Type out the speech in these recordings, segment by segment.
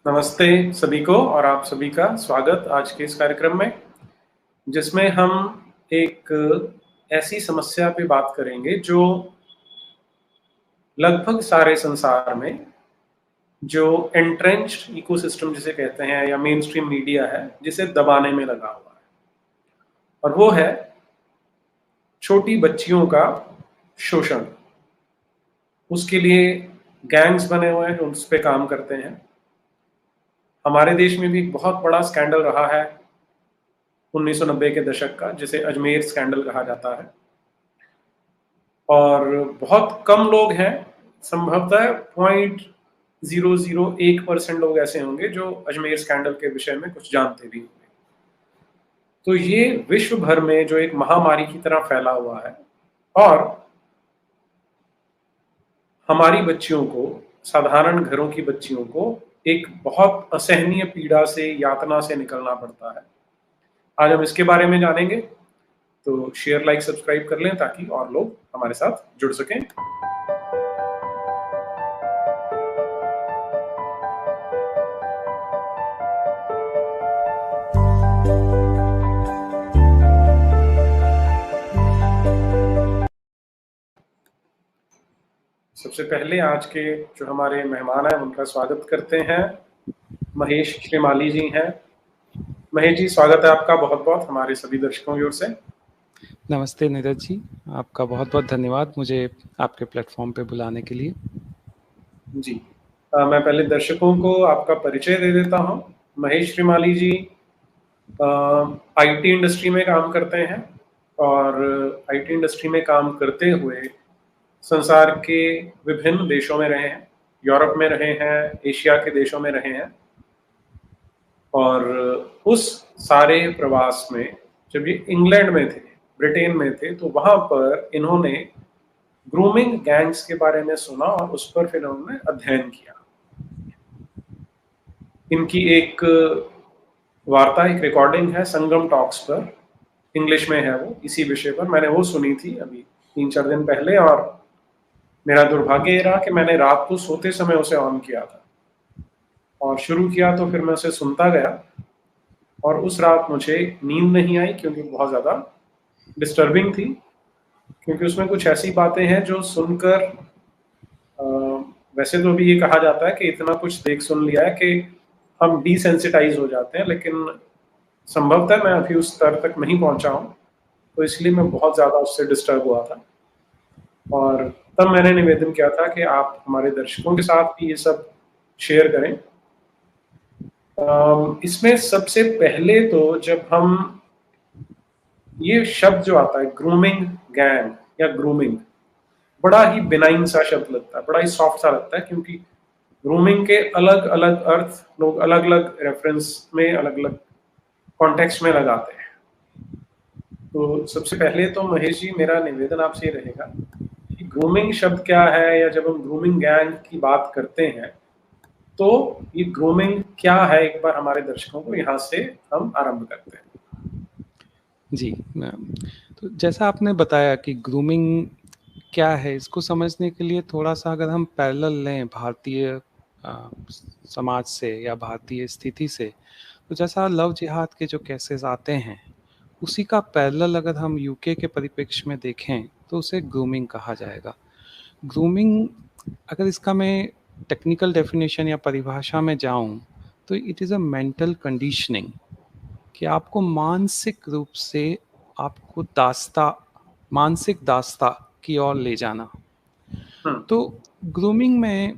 नमस्ते सभी को और आप सभी का स्वागत आज के इस कार्यक्रम में, जिसमें हम एक ऐसी समस्या पे बात करेंगे जो लगभग सारे संसार में जो एंट्रेंच्ड इकोसिस्टम जिसे कहते हैं या मेन स्ट्रीम मीडिया है, जिसे दबाने में लगा हुआ है। और वो है छोटी बच्चियों का शोषण। उसके लिए गैंग्स बने हुए हैं, उस पे काम करते हैं। हमारे देश में भी एक बहुत बड़ा स्कैंडल रहा है 1990 के दशक का, जिसे अजमेर स्कैंडल कहा जाता है। और बहुत कम लोग हैं, संभवतः 0.001% लोग ऐसे होंगे जो अजमेर स्कैंडल के विषय में कुछ जानते भी होंगे। तो ये विश्व भर में जो एक महामारी की तरह फैला हुआ है और हमारी बच्चियों को, साधारण घरों की बच्चियों को एक बहुत असहनीय पीड़ा से, यातना से निकलना पड़ता है। आज हम इसके बारे में जानेंगे, तो शेयर, लाइक, सब्सक्राइब कर लें ताकि और लोग हमारे साथ जुड़ सकें। सबसे पहले आज के जो हमारे मेहमान हैं उनका स्वागत करते हैं। महेश श्रीमाली जी हैं। महेश जी, स्वागत है आपका बहुत बहुत हमारे सभी दर्शकों की ओर से। नमस्ते नीरज जी, आपका बहुत बहुत धन्यवाद मुझे आपके प्लेटफॉर्म पे बुलाने के लिए। जी, मैं पहले दर्शकों को आपका परिचय दे देता हूँ। महेश श्रीमाली जी आईटी इंडस्ट्री में काम करते हैं और आईटी इंडस्ट्री में काम करते हुए संसार के विभिन्न देशों में रहे हैं। यूरोप में रहे हैं, एशिया के देशों में रहे हैं। और उस सारे प्रवास में जब ये इंग्लैंड में थे, ब्रिटेन में थे, तो वहां पर इन्होंने ग्रूमिंग गैंग्स के बारे में सुना और उस पर फिर उन्होंने अध्ययन किया। इनकी एक वार्ता, एक रिकॉर्डिंग है संगम टॉक्स पर, इंग्लिश में है वो, इसी विषय पर। मैंने वो सुनी थी अभी 3-4 दिन पहले और मेरा दुर्भाग्य ये रहा कि मैंने रात को सोते समय उसे ऑन किया था और शुरू किया, तो फिर मैं उसे सुनता गया और उस रात मुझे नींद नहीं आई क्योंकि बहुत ज़्यादा डिस्टर्बिंग थी। क्योंकि उसमें कुछ ऐसी बातें हैं जो सुनकर वैसे तो अभी ये कहा जाता है कि इतना कुछ देख सुन लिया है कि हम डिसेंसिटाइज हो जाते हैं, लेकिन संभवतः मैं अभी उस स्तर तक नहीं पहुंचा हूं, तो इसलिए मैं बहुत ज़्यादा उससे डिस्टर्ब हुआ था। और तब मैंने निवेदन किया था कि आप हमारे दर्शकों के साथ भी ये सब शेयर करें। इसमें सबसे पहले तो जब हम ये शब्द जो आता है ग्रूमिंग गैंग या ग्रूमिंग, बड़ा ही बिनाइन सा शब्द लगता है, बड़ा ही सॉफ्ट सा लगता है, क्योंकि ग्रूमिंग के अलग अलग अर्थ लोग अलग अलग रेफरेंस में, अलग अलग कॉन्टेक्स्ट में लगाते हैं। तो सबसे पहले तो महेश जी, मेरा निवेदन आपसे ये रहेगा कि ग्रूमिंग शब्द क्या है, या जब हम ग्रूमिंग गैंग की बात करते हैं तो ये ग्रूमिंग क्या है, एक बार हमारे दर्शकों को यहाँ से हम आरंभ करते हैं। जी, तो जैसा आपने बताया कि ग्रूमिंग क्या है, इसको समझने के लिए थोड़ा सा अगर हम पैरेलल लें भारतीय समाज से या भारतीय स्थिति से, तो जैसा लव जिहाद के जो केसेस आते हैं, उसी का पैरेलल अगर हम यूके के परिप्रेक्ष्य में देखें तो उसे ग्रूमिंग कहा जाएगा। ग्रूमिंग, अगर इसका मैं टेक्निकल डेफिनेशन या परिभाषा में जाऊं, तो it is a mental conditioning, कि आपको मानसिक रूप से आपको मानसिक दास्ता की ओर ले जाना। तो ग्रूमिंग में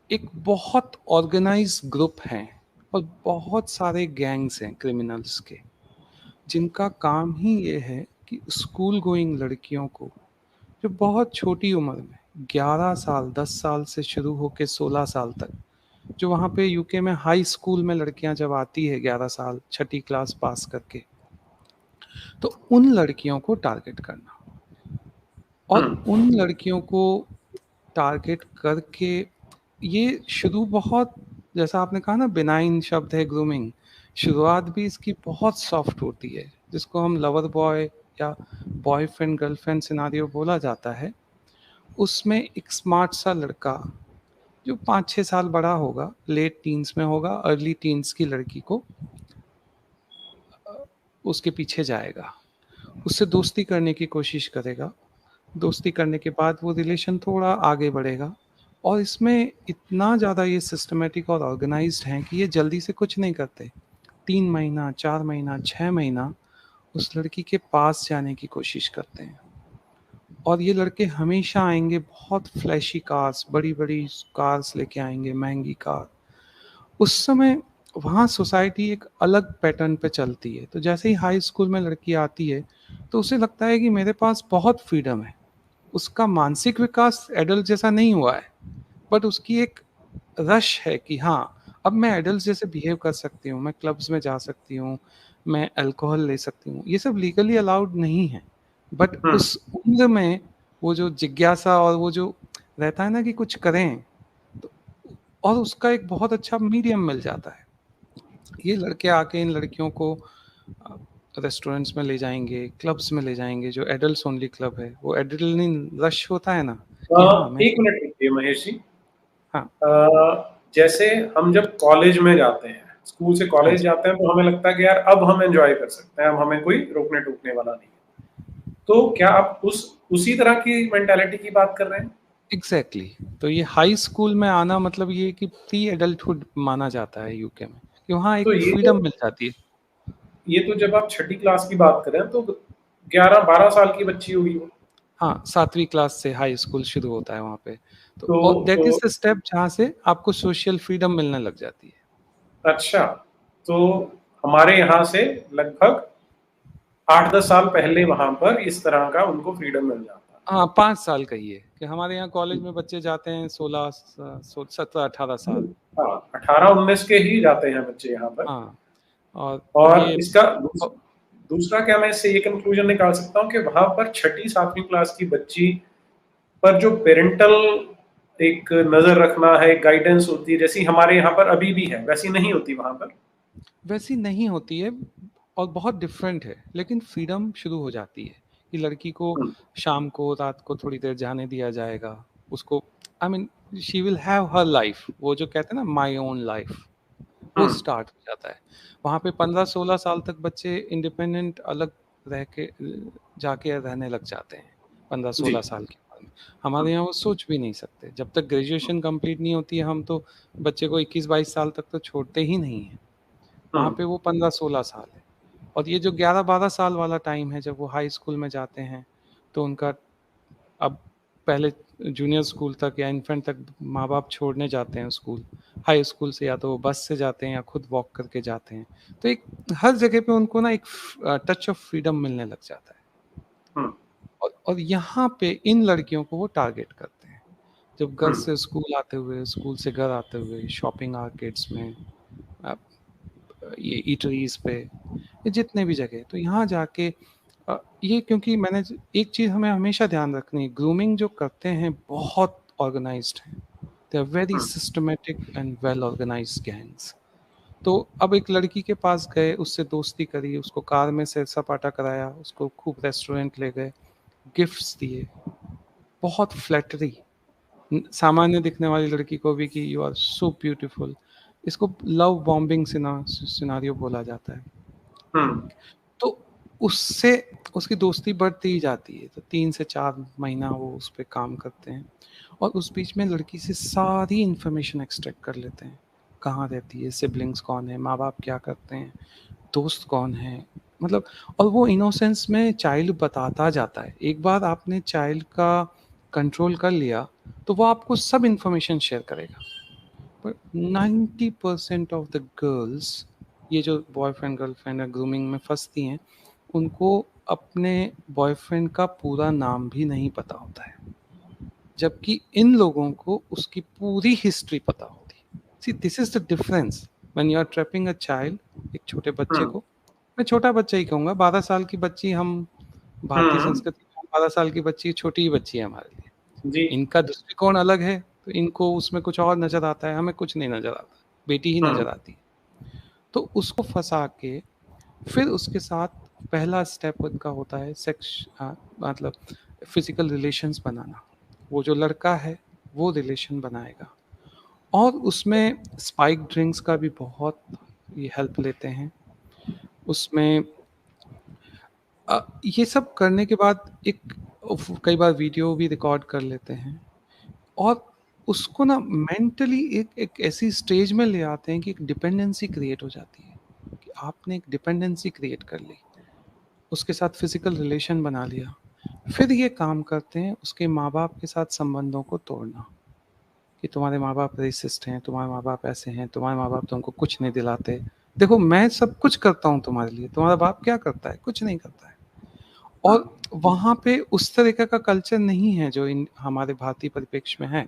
एक बहुत ऑर्गेनाइज ग्रुप है और बहुत सारे गैंग्स हैं क्रिमिनल्स के, जिनका काम ही ये है कि स्कूल गोइंग लड़कियों को, जो बहुत छोटी उम्र में 11 साल 10 साल से शुरू होकर 16 साल तक, जो वहाँ पे यूके में हाई स्कूल में लड़कियां जब आती है 11 साल छठी क्लास पास करके, तो उन लड़कियों को टारगेट करना और उन लड़कियों को टारगेट करके, ये शुरू बहुत, जैसा आपने कहा ना, बिनाइन शब्द है ग्रूमिंग, शुरुआत भी इसकी बहुत सॉफ्ट होती है, जिसको हम लवर बॉय या बॉयफ्रेंड गर्लफ्रेंड सिनारियो बोला जाता है। उसमें एक स्मार्ट सा लड़का जो 5-6 साल बड़ा होगा, लेट टीन्स में होगा, अर्ली टीन्स की लड़की को उसके पीछे जाएगा, उससे दोस्ती करने की कोशिश करेगा। दोस्ती करने के बाद वो रिलेशन थोड़ा आगे बढ़ेगा, और इसमें इतना ज़्यादा ये सिस्टमेटिक और ऑर्गेनाइज्ड हैं कि ये जल्दी से कुछ नहीं करते। 3 महीना, 4 महीना, 6 महीना उस लड़की के पास जाने की कोशिश करते हैं। और ये लड़के हमेशा आएंगे बहुत फ्लैशी कार्स, बड़ी बड़ी कार्स लेके आएंगे, महंगी कार। उस समय वहाँ सोसाइटी एक अलग पैटर्न पे चलती है। तो जैसे ही हाई स्कूल में लड़की आती है तो उसे लगता है कि मेरे पास बहुत फ्रीडम है। उसका मानसिक विकास एडल्ट जैसा नहीं हुआ है, बट उसकी एक रश है कि हाँ, अब मैं एडल्ट जैसे बिहेव कर सकती हूँ, मैं क्लब्स में जा सकती हूँ, मैं अल्कोहल ले सकती हूँ। ये सब लीगली अलाउड नहीं है, बट हम्म। उस उम्र में वो जो जिज्ञासा और वो जो रहता है ना कि कुछ करें, तो और उसका एक बहुत अच्छा मीडियम मिल जाता है। ये लड़के आके इन लड़कियों को रेस्टोरेंट्स में ले जाएंगे, क्लब्स में ले जाएंगे, जो एडल्ट्स ओनली क्लब है, वो एड्रेनलिन रश होता है ना कि हाँ मैं। एक मिनट रुकिए महेश जी। हाँ। जैसे हम जब कॉलेज में जाते हैं, स्कूल से हाँ कॉलेज जी। जाते हैं, तो हमें लगता है कि यार अब हम एंजॉय कर सकते हैं, अब हमें कोई रोकने टोकने वाला नहीं है। तो क्या आप उसी तरह की मेंटालिटी की बात कर रहे हैं? Exactly exactly। तो ये हाई स्कूल में आना मतलब ये कि प्री एडल्टहुड माना जाता है यूके में, कि वहाँ तो एक फ्रीडम मिल जाती है। ये तो जब आप छठी क्लास की बात करें तो 11-12 साल की बच्ची होगी वो। हाँ, 7वीं क्लास से हाई स्कूल शुरू होता है वहाँ पे। तो तो, और दैट इज तो द स्टेप जहाँ से आपको सोशल फ्रीडम मिलने लग जाती है। अच्छा, तो हमारे यहाँ से लगभग 8-10 साल पहले वहां पर इस तरह का उनको फ्रीडम मिल जाता है। हाँ, 5 साल कहिए कि हमारे यहाँ कॉलेज में बच्चे जाते हैं 16, 17, 18 साल। हाँ, 18-19 के ही जाते हैं बच्चे यहाँ पर। हाँ। और और ये इसका दूसरा क्या मैं इससे ये कंक्लूजन निकाल सकता हूँ कि वहां पर छठी 7वीं क्लास की बच्ची पर जो पेरेंटल एक नजर रखना है, गाइडेंस होती है, जैसी हमारे यहाँ पर अभी भी है, वैसी नहीं होती वहां पर। वैसी नहीं होती है, और बहुत डिफरेंट है, लेकिन फ्रीडम शुरू हो जाती है कि लड़की को हम्म, शाम को, रात को थोड़ी देर जाने दिया जाएगा। उसको I mean she will have her life, वो जो कहते हैं ना माई ओन लाइफ, वो हम्म, स्टार्ट हो जाता है। वहाँ पे 15-16 साल तक बच्चे इंडिपेंडेंट अलग रह के जाके रहने लग जाते हैं, पंद्रह जी। सोलह साल के बाद में। हमारे यहाँ वो सोच भी नहीं सकते, जब तक ग्रेजुएशन कंप्लीट नहीं होती है हम तो बच्चे को 21-22 साल तक तो छोड़ते ही नहीं है। वहाँ हम्म, पे वो 15-16 साल है। और ये जो 11-12 साल वाला टाइम है जब वो हाई स्कूल में जाते हैं, तो उनका अब पहले जूनियर स्कूल तक या इन्फेंट तक माँ बाप छोड़ने जाते हैं स्कूल। हाई स्कूल से या तो वो बस से जाते हैं या खुद वॉक करके जाते हैं। तो एक हर जगह पे उनको ना एक टच ऑफ फ्रीडम मिलने लग जाता है। हम्म, और यहाँ पे इन लड़कियों को वो टारगेट करते हैं, जब घर हम्म, से स्कूल आते हुए, स्कूल से घर आते हुए, शॉपिंग आर्केड्स में, ये ईटरीज पे, ये जितने भी जगह, तो यहाँ जाके ये क्योंकि मैंने एक चीज़ हमें हमेशा ध्यान रखनी है, ग्रूमिंग जो करते हैं बहुत ऑर्गेनाइज्ड हैं। They are very hmm, systematic and well organised gangs. तो अब एक लड़की के पास गए, उससे दोस्ती करी, उसको कार में सैर सपाटा कराया, उसको खूब रेस्टोरेंट ले गए, गिफ्ट्स दिए, बहुत फ्लैटरी, सामान्य दिखने वाली लड़की को भी कि यू आर सो ब्यूटीफुल। इसको लव बॉम्बिंग सिनारियो बोला जाता है। हम्म, तो उससे उसकी दोस्ती बढ़ती ही जाती है। तो 3 से 4 महीना वो उस पर काम करते हैं, और उस बीच में लड़की से सारी इंफॉर्मेशन एक्सट्रैक्ट कर लेते हैं। कहाँ रहती है, सिबलिंग्स कौन है, माँ बाप क्या करते हैं, दोस्त कौन है, मतलब। और वो इनोसेंस में चाइल्ड बताता जाता है। एक बार आपने चाइल्ड का कंट्रोल कर लिया तो वो आपको सब इंफॉर्मेशन शेयर करेगा। पर 90% ऑफ द गर्ल्स, ये जो बॉयफ्रेंड गर्लफ्रेंड या ग्रूमिंग में फंसती हैं, उनको अपने बॉयफ्रेंड का पूरा नाम भी नहीं पता होता है, जबकि इन लोगों को उसकी पूरी हिस्ट्री पता होती है। See this is the difference when you are trapping a child, एक छोटे बच्चे हम्म, को, मैं छोटा बच्चा ही कहूँगा, 12 साल की बच्ची, हम भारतीय हम्म, संस्कृति में 12 साल की बच्ची छोटी ही बच्ची है हमारे लिए। जी। इनका दृष्टिकोण अलग है, तो इनको उसमें कुछ और नज़र आता है, हमें कुछ नहीं नज़र आता, बेटी ही हम्म, नज़र आती है। तो उसको फँसा के फिर उसके साथ पहला स्टेप उनका होता है सेक्स, मतलब फिज़िकल रिलेशंस बनाना। वो जो लड़का है वो रिलेशन बनाएगा, और उसमें स्पाइक ड्रिंक्स का भी बहुत ये हेल्प लेते हैं उसमें। ये सब करने के बाद एक कई बार वीडियो भी रिकॉर्ड कर लेते हैं और उसको ना मेंटली एक एक ऐसी स्टेज में ले आते हैं कि एक डिपेंडेंसी क्रिएट हो जाती है कि आपने एक डिपेंडेंसी क्रिएट कर ली, उसके साथ फिजिकल रिलेशन बना लिया। फिर ये काम करते हैं उसके माँ बाप के साथ संबंधों को तोड़ना कि तुम्हारे माँ बाप रेसिस्ट हैं, तुम्हारे माँ बाप ऐसे हैं, तुम्हारे माँ बाप तुमको कुछ नहीं दिलाते, देखो मैं सब कुछ करता हूँ तुम्हारे लिए, तुम्हारा बाप क्या करता है, कुछ नहीं करता है। और वहाँ पे उस तरीके का कल्चर नहीं है जो इन हमारे भारतीय परिप्रेक्ष्य में है।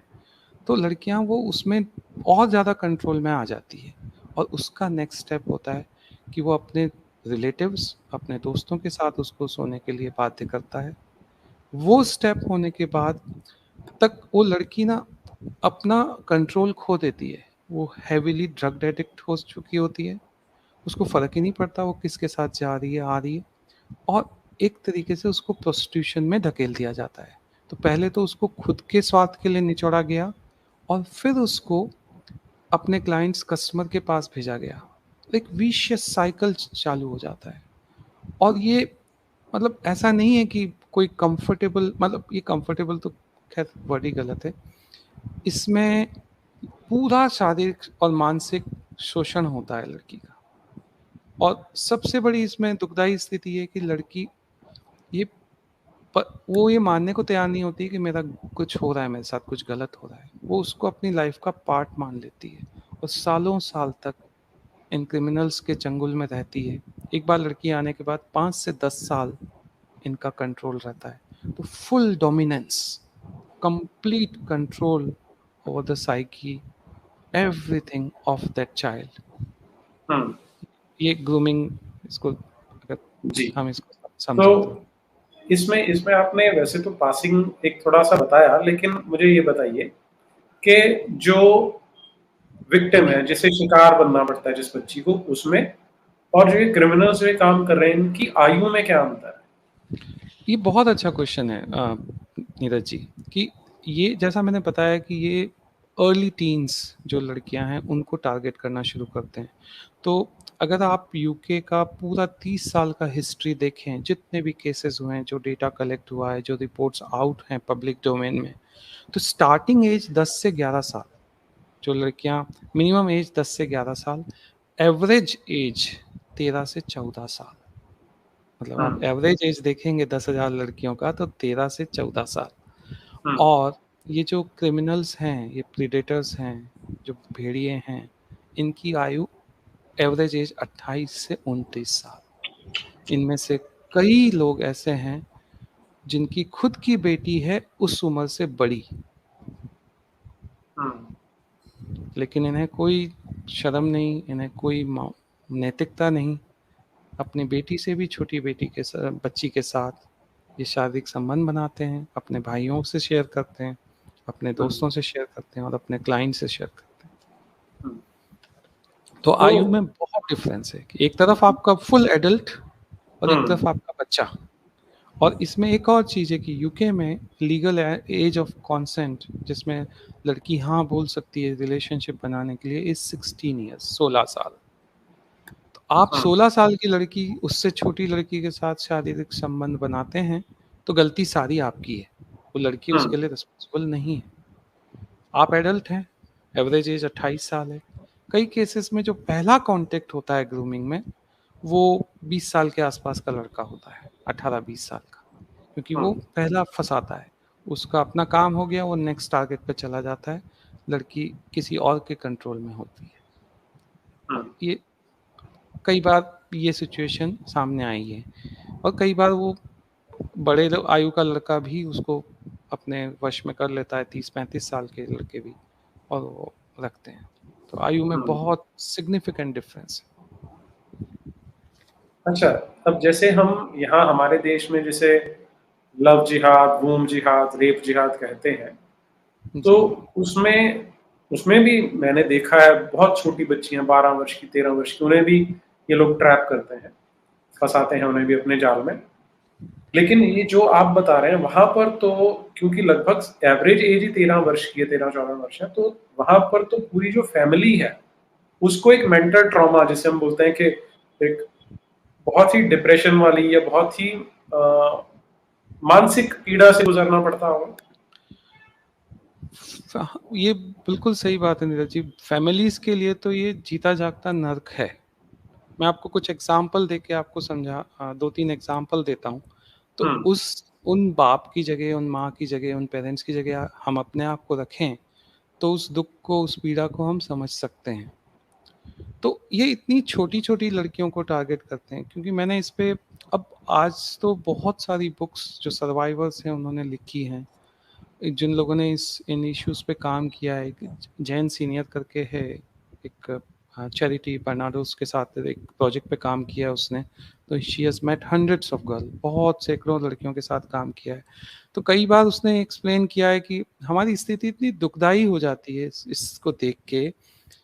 तो लड़कियाँ वो उसमें और ज़्यादा कंट्रोल में आ जाती है और उसका नेक्स्ट स्टेप होता है कि वो अपने रिलेटिव्स, अपने दोस्तों के साथ उसको सोने के लिए बाध्य करता है। वो स्टेप होने के बाद तक वो लड़की ना अपना कंट्रोल खो देती है। वो हेवीली ड्रग एडिक्ट हो चुकी होती है, उसको फ़र्क ही नहीं पड़ता वो किसके साथ जा रही है, आ रही है। और एक तरीके से उसको प्रोस्टिट्यूशन में धकेल दिया जाता है। तो पहले तो उसको खुद के स्वार्थ के लिए निचोड़ा गया और फिर उसको अपने क्लाइंट्स, कस्टमर के पास भेजा गया। एक विशियस साइकिल चालू हो जाता है। और ये मतलब ऐसा नहीं है कि कोई कंफर्टेबल, मतलब ये कंफर्टेबल तो खैर वर्ड ही गलत है। इसमें पूरा शारीरिक और मानसिक शोषण होता है लड़की का। और सबसे बड़ी इसमें दुखदाई स्थिति है कि लड़की ये वो ये मानने को तैयार नहीं होती कि मेरा कुछ हो रहा है, मेरे साथ कुछ गलत हो रहा है। वो उसको अपनी लाइफ का पार्ट मान लेती है और सालों साल तक इन क्रिमिनल्स के चंगुल में रहती है। एक बार लड़की आने के बाद 5 से 10 साल इनका कंट्रोल रहता है। तो full dominance, complete control over the psyche, everything of that child. Hmm. ये ग्रूमिंग, इसको अगर जी। हम इसको तो समझें तो इसमें इसमें आपने वैसे तो पासिंग एक थोड़ा सा बताया, लेकिन मुझे ये बताइए कि जो विक्टिम है, जिसे शिकार बनना पड़ता है जिस बच्ची को, उसमें और जो ये क्रिमिनल्स जो ये काम कर रहे हैं, इनकी आयु में क्या अंतर है? ये बहुत अच्छा क्वेश्चन है नीरज जी। कि ये जैसा मैंने बताया कि ये अर्ली टीन्स जो लड़कियां हैं उनको टारगेट करना शुरू करते हैं। तो अगर आप यूके का पूरा 30 साल का हिस्ट्री देखें, जितने भी केसेस हुए हैं, जो डेटा कलेक्ट हुआ है, जो रिपोर्ट्स आउट हैं पब्लिक डोमेन में, तो स्टार्टिंग एज 10 से 11 साल, जो लड़कियां, मिनिमम एज 10 से 11 साल, एवरेज एज 13 से 14 साल। मतलब आप हम्म। एवरेज एज देखेंगे 10,000 लड़कियों का तो 13 से 14 साल। हम्म। और ये जो क्रिमिनल्स हैं, ये प्रीडेटर्स हैं, जो भेड़िए हैं, इनकी आयु एवरेज एज 28 से 29 साल। इनमें से कई लोग ऐसे हैं जिनकी खुद की बेटी है उस उम्र से बड़ी, हम्म। लेकिन इन्हें कोई शर्म नहीं, इन्हें कोई नैतिकता नहीं। अपनी बेटी से भी छोटी बेटी के बच्ची के साथ ये शारीरिक संबंध बनाते हैं, अपने भाइयों से शेयर करते हैं, अपने हम्म। दोस्तों से शेयर करते हैं और अपने क्लाइंट से शेयर करते हैं। हम्म। तो तो आयु में बहुत डिफरेंस है कि एक तरफ आपका फुल एडल्ट और एक तरफ हम्म। आपका बच्चा। और इसमें एक और चीज़ है कि यूके में लीगल एज ऑफ कॉन्सेंट, जिसमें लड़की हाँ बोल सकती है रिलेशनशिप बनाने के लिए, इज 16 ईयर्स, 16 साल। तो आप हम्म। 16 साल की लड़की उससे छोटी लड़की के साथ शारीरिक संबंध बनाते हैं तो गलती सारी आपकी है, वो लड़की हम्म। उसके लिए रिस्पॉन्सिबल नहीं है। आप एडल्ट हैं, एवरेज एज 28 साल है। कई केसेस में जो पहला कांटेक्ट होता है ग्रूमिंग में, वो 20 साल के आसपास का लड़का होता है, 18-20 साल का, क्योंकि वो हम्म। पहला फंसाता है। उसका अपना काम हो गया, वो नेक्स्ट टारगेट पे चला जाता है, लड़की किसी और के कंट्रोल में होती है। और हम्म। ये कई बार ये सिचुएशन सामने आई है और कई बार वो बड़े आयु का लड़का भी उसको अपने वश में कर लेता है, 30-35 साल के लड़के भी, और वो रखते हैं। तो आयु में हम्म। बहुत सिग्निफिकेंट डिफरेंस है। अच्छा, अब जैसे हम यहाँ हमारे देश में जैसे लव जिहाद, वूम जिहाद, रेप जिहाद कहते हैं, तो जी। उसमें उसमें भी मैंने देखा है बहुत छोटी बच्चियां, 12 वर्ष की, 13 वर्ष की, उन्हें भी ये लोग ट्रैप करते हैं, फंसाते हैं उन्हें भी अपने जाल में। लेकिन ये जो आप बता रहे हैं वहां पर तो, क्योंकि लगभग एवरेज एज ही 13 वर्ष की है, 13-14 वर्ष है, तो वहां पर तो पूरी जो फैमिली है उसको एक मेंटल ट्रॉमा जिसे हम बोलते हैं कि एक बहुत ही डिप्रेशन वाली या बहुत ही मानसिक पीड़ा से गुजरना पड़ता होगा। ये बिल्कुल सही बात है नीरज जी। फैमिलीज के लिए तो ये जीता जागता नर्क है। मैं आपको कुछ एग्जाम्पल देके आपको समझा, 2-3 एग्जाम्पल देता हूँ। तो हम्म। उस उन बाप की जगह, उन माँ की जगह, उन पेरेंट्स की जगह हम अपने आप को रखें तो उस दुख को, उस पीड़ा को हम समझ सकते हैं। तो ये इतनी छोटी छोटी लड़कियों को टारगेट करते हैं, क्योंकि मैंने इस पे अब आज तो बहुत सारी बुक्स जो सर्वाइवर्स हैं उन्होंने लिखी हैं, जिन लोगों ने इस इन इश्यूज पे काम किया है। एक जैन सीनियर करके है, एक चैरिटी बर्नाडोस के साथ एक प्रोजेक्ट पे काम किया है उसने। तो she has met hundreds of girl, बहुत सैकड़ों लड़कियों के साथ काम किया है। तो कई बार उसने एक्सप्लेन किया है कि हमारी स्थिति इतनी दुखदाई हो जाती है इसको देख के,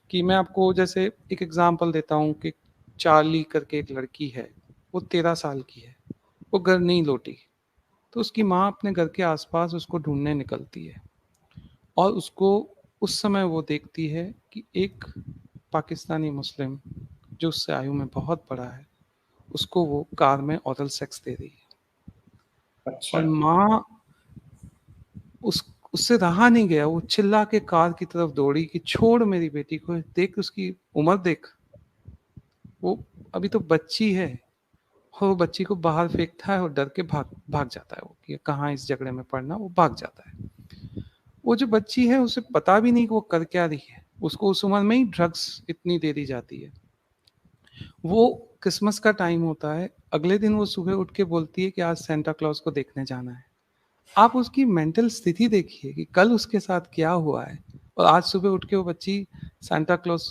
कि मैं आपको जैसे एक एग्जांपल देता हूँ कि चार्ली करके एक लड़की है, वो 13 साल की है, वो घर नहीं लौटी। तो उसकी माँ अपने घर के आसपास उसको ढूंढने निकलती है, और उसको उस समय वो देखती है कि एक पाकिस्तानी मुस्लिम जो उससे आयु में बहुत बड़ा है, उसको वो कार में ओरल सेक्स दे रही है। अच्छा। और माँ उस उससे रहा नहीं गया, वो चिल्ला के कार की तरफ दौड़ी कि छोड़ मेरी बेटी को, देख उसकी उम्र देख, वो अभी तो बच्ची है। और वो बच्ची को बाहर फेंकता है और डर के भाग भाग जाता है, वो कि कहाँ इस झगड़े में पड़ना, वो भाग जाता है। वो जो बच्ची है उसे पता भी नहीं कि वो कर क्या रही है, उसको उस उम्र में ही ड्रग्स इतनी दे दी जाती है। वो क्रिसमस का टाइम होता है, अगले दिन वो सुबह उठ के बोलती है कि आज सेंटा क्लॉज को देखने जाना है। आप उसकी मेंटल स्थिति देखिए कि कल उसके साथ क्या हुआ है, और आज सुबह उठ के वो बच्ची सेंटा क्लॉज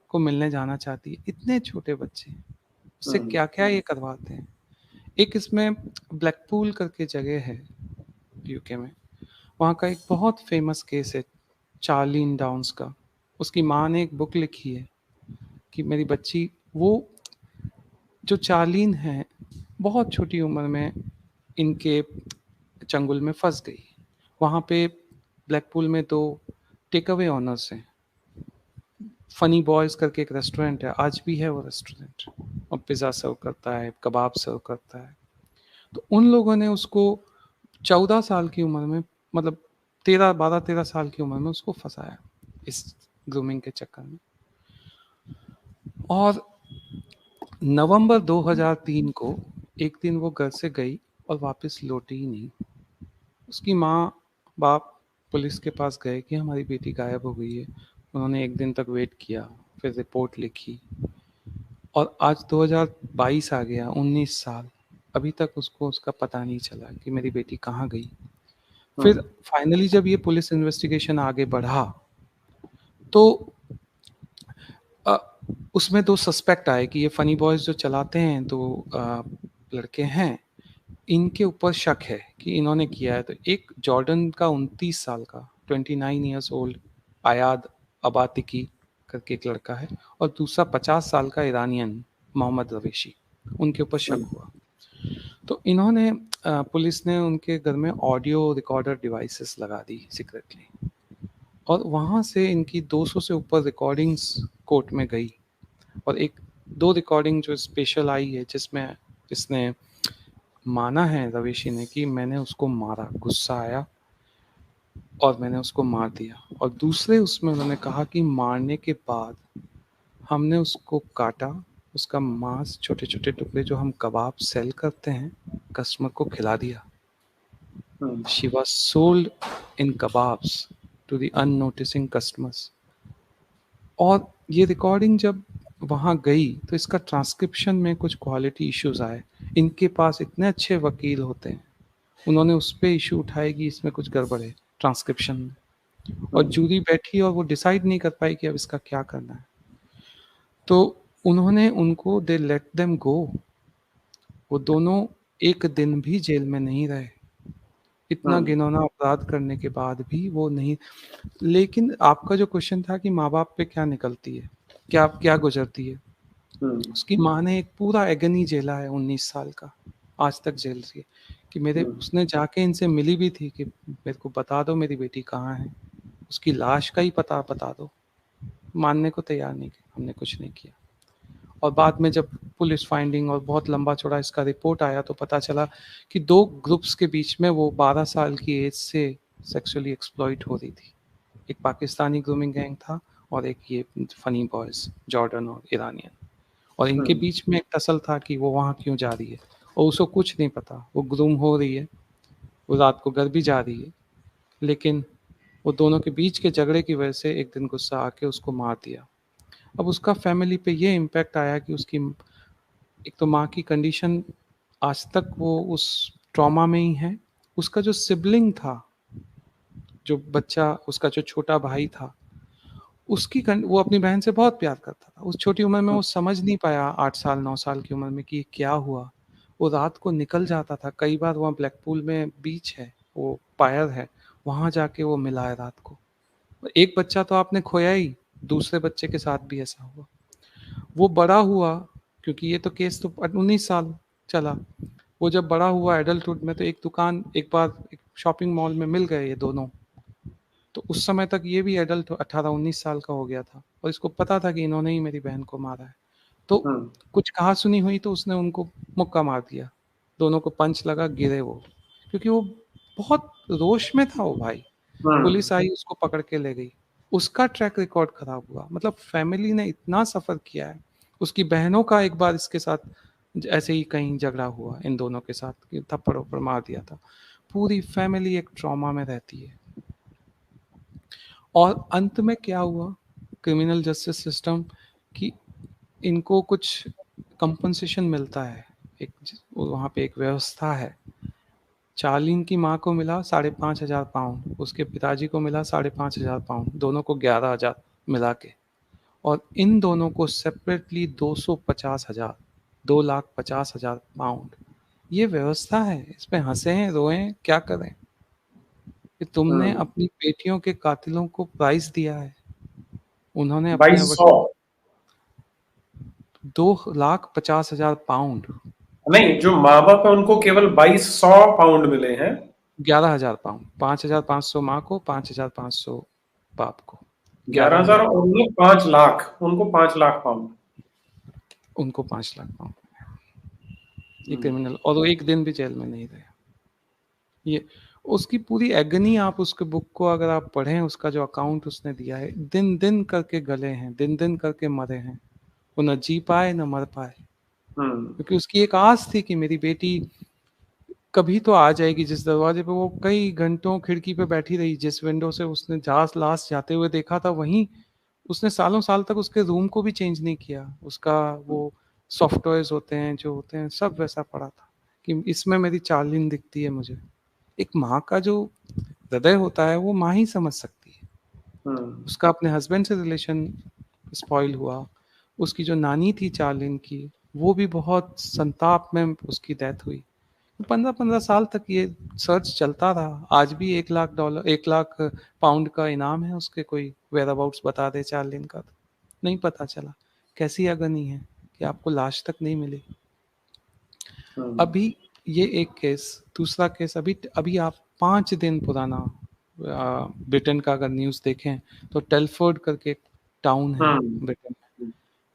को मिलने जाना चाहती है। इतने छोटे बच्चे, उससे हम्म। क्या क्या ये करवाते हैं। एक इसमें ब्लैकपूल करके जगह है यूके में, वहाँ का एक बहुत फेमस केस है चार्लिन डाउन्स का। उसकी माँ ने एक बुक लिखी है कि मेरी बच्ची, वो जो चार्लिन है, बहुत छोटी उम्र में इनके चंगुल में फंस गई। वहाँ पे ब्लैकपूल में 2 टेक अवे ऑनर्स हैं। फनी बॉयज करके एक रेस्टोरेंट है, आज भी है वो रेस्टोरेंट, और पिज़्ज़ा सर्व करता है, कबाब सर्व करता है। तो उन लोगों ने उसको 14 साल की उम्र में, मतलब 13 साल की उम्र में उसको फंसाया इस ग्रूमिंग के चक्कर में। और नवंबर 2003 को एक दिन वो घर से गई और वापस लौटी ही नहीं। उसकी माँ बाप पुलिस के पास गए कि हमारी बेटी गायब हो गई है। उन्होंने एक दिन तक वेट किया, फिर रिपोर्ट लिखी, और आज 2022 आ गया, 19 साल, अभी तक उसको उसका पता नहीं चला कि मेरी बेटी कहाँ गई। फिर हम्म। फाइनली जब ये पुलिस इन्वेस्टिगेशन आगे बढ़ा तो अ, उसमें 2 सस्पेक्ट आए कि ये फनी बॉयज जो चलाते हैं, 2 लड़के हैं, इनके ऊपर शक है कि इन्होंने किया है। तो एक जॉर्डन का 29 साल का, 29 ईयर्स ओल्ड, आयाद अबातिकी करके एक लड़का है, और दूसरा 50 साल का ईरानियन मोहम्मद रवेशी, उनके ऊपर शक हम्म। हुआ। तो इन्होंने पुलिस ने उनके घर में ऑडियो रिकॉर्डर डिवाइसेस लगा दी सीक्रेटली, और वहाँ से इनकी 200 से ऊपर रिकॉर्डिंग्स कोर्ट में गई। और एक 2 रिकॉर्डिंग जो स्पेशल आई है जिसमें इसने माना है रवेशी ने कि मैंने उसको मारा, गुस्सा आया और मैंने उसको मार दिया। और दूसरे उसमें उन्होंने कहा कि मारने के बाद हमने उसको काटा, उसका मांस छोटे छोटे टुकड़े जो हम कबाब सेल करते हैं, कस्टमर को खिला दिया। Hmm. She was sold in kebabs to the unnoticing customers. और ये रिकॉर्डिंग जब वहाँ गई तो इसका ट्रांसक्रिप्शन में कुछ क्वालिटी इश्यूज आए। इनके पास इतने अच्छे वकील होते हैं, उन्होंने उस पे इशू उठाए कि इसमें कुछ गड़बड़ है ट्रांसक्रिप्शन में। और हम्म। जूरी बैठी और वो डिसाइड नहीं कर पाई कि अब इसका क्या करना है। तो उन्होंने उनको, दे लेट देम गो। वो दोनों एक दिन भी जेल में नहीं रहे, इतना हम्म। घिनौना अपराध करने के बाद भी वो नहीं। लेकिन आपका जो क्वेश्चन था कि माँ बाप पे क्या निकलती है, क्या क्या गुजरती है, हम्म। उसकी माँ ने एक पूरा एगनी झेला है 19 साल का। आज तक जेल रही है, कि मेरे हम्म, उसने जाके इनसे मिली भी थी कि मेरे को बता दो मेरी बेटी कहाँ है, उसकी लाश का ही पता बता दो। मानने को तैयार नहीं किया, हमने कुछ नहीं किया। और बाद में जब पुलिस फाइंडिंग और बहुत लंबा चौड़ा इसका रिपोर्ट आया तो पता चला कि 2 ग्रुप्स के बीच में वो 12 साल की एज से सेक्सुअली एक्सप्लॉइट हो रही थी। एक पाकिस्तानी ग्रूमिंग गैंग था और एक ये फनी बॉयज़ जॉर्डन और ईरानियन, और इनके हम्म, बीच में एक टसल था कि वो वहाँ क्यों जा रही है, और उसको कुछ नहीं पता, वो ग्रूम हो रही है, वो रात को घर भी जा रही है, लेकिन वो दोनों के बीच के झगड़े की वजह से एक दिन गुस्सा आके उसको मार दिया। अब उसका फैमिली पे ये इम्पैक्ट आया कि उसकी एक तो माँ की कंडीशन, आज तक वो उस ट्रॉमा में ही है। उसका जो सिबलिंग था, जो बच्चा, उसका जो छोटा भाई था, वो अपनी बहन से बहुत प्यार करता था। उस छोटी उम्र में वो समझ नहीं पाया, 8 साल 9 साल की उम्र में, कि ये क्या हुआ। वो रात को निकल जाता था कई बार, वहाँ ब्लैकपूल में बीच है, वो पायर है, वहाँ जाके वो मिला है रात को। एक बच्चा तो आपने खोया ही, दूसरे बच्चे के साथ भी ऐसा हुआ। वो बड़ा हुआ, क्योंकि ये तो केस तो 19 साल चला। वो जब बड़ा हुआ एडल्टहुड में, तो एक दुकान, एक बार एक शॉपिंग मॉल में मिल गए ये दोनों। तो उस समय तक ये भी एडल्ट 18-19 साल का हो गया था, और इसको पता था कि इन्होंने ही मेरी बहन को मारा है। तो हम्म, कुछ कहा सुनी हुई तो उसने उनको मुक्का मार दिया, दोनों को पंच लगा, गिरे वो, क्योंकि वो बहुत रोश में था वो भाई। हम्म, पुलिस आई, उसको पकड़ के ले गई। उसका ट्रैक रिकॉर्ड खराब हुआ, मतलब फैमिली ने इतना सफर किया है। उसकी बहनों का एक बार इसके साथ ऐसे ही कहीं झगड़ा हुआ इन दोनों के साथ कि थप्पड़ वप्पड़ मार दिया था। पूरी फैमिली एक ट्रॉमा में रहती है। और अंत में क्या हुआ, क्रिमिनल जस्टिस सिस्टम, कि इनको कुछ कंपनसेशन मिलता है। एक वहाँ पे एक व्यवस्था है। चार्लिन की माँ को मिला 5,500 पाउंड, उसके पिताजी को मिला 5,500 पाउंड, दोनों को 11,000 मिला के। और इन दोनों को सेपरेटली 250,000, 2,50,000 पाउंड। ये व्यवस्था है, इस पे हंसे रोए क्या करें, कि तुमने हम्म। अपनी बेटियों के कातिलों को प्राइज दिया है। उन्होंने अपने 2200? 2,50,000 पाउंड, नहीं, जो माँ बाप है उनको केवल 2200 पाउंड मिले हैं। 11,000 पाउंड, 5,500 माँ को, 5,500 बाप को, ग्यारह 11,000 हजार और उन्हें 5 लाख, उनको 5 लाख पाउंड। उनको 5 लाख पाउंड। ये हम्म, क्रिमिनल, और वो एक दिन भी जेल में नहीं रहे। ये उसकी पूरी एगनी, आप उसके बुक को अगर आप पढ़ें, उसका जो अकाउंट उसने दिया है, दिन दिन करके गले हैं, दिन दिन करके मरे हैं। वो न जी पाए न मर पाए, हम्म, क्योंकि उसकी एक आस थी कि मेरी बेटी कभी तो आ जाएगी। जिस दरवाजे पे वो कई घंटों खिड़की पे बैठी रही, जिस विंडो से उसने जहाज लास्ट जाते हुए देखा था, वहीं उसने सालों साल तक उसके रूम को भी चेंज नहीं किया। उसका वो सॉफ्टवेयर्स होते हैं जो होते हैं, सब वैसा पड़ा था, कि इसमें मेरी चार्लिन दिखती है मुझे। एक माँ का जो हृदय होता है, वो माँ ही समझ सकती है। हम्म, उसका अपने हस्बैंड से रिलेशन स्पॉइल हुआ। उसकी जो नानी थी चार्लिन की, वो भी बहुत संताप में उसकी डेथ हुई। 15-15 साल तक ये सर्च चलता रहा। आज भी $1 लाख, 1 लाख पाउंड का इनाम है उसके, कोई वेयर अबाउट्स बता दे चार्लिन का, तो नहीं पता चला। कैसी अगनी है कि आपको लाश तक नहीं मिली। हम्म, अभी ये एक केस, दूसरा केस अभी अभी आप 5 दिन पुराना, ब्रिटेन का अगर न्यूज़ देखें तो टेलफोर्ड करके एक टाउन है हम्म, ब्रिटेन में,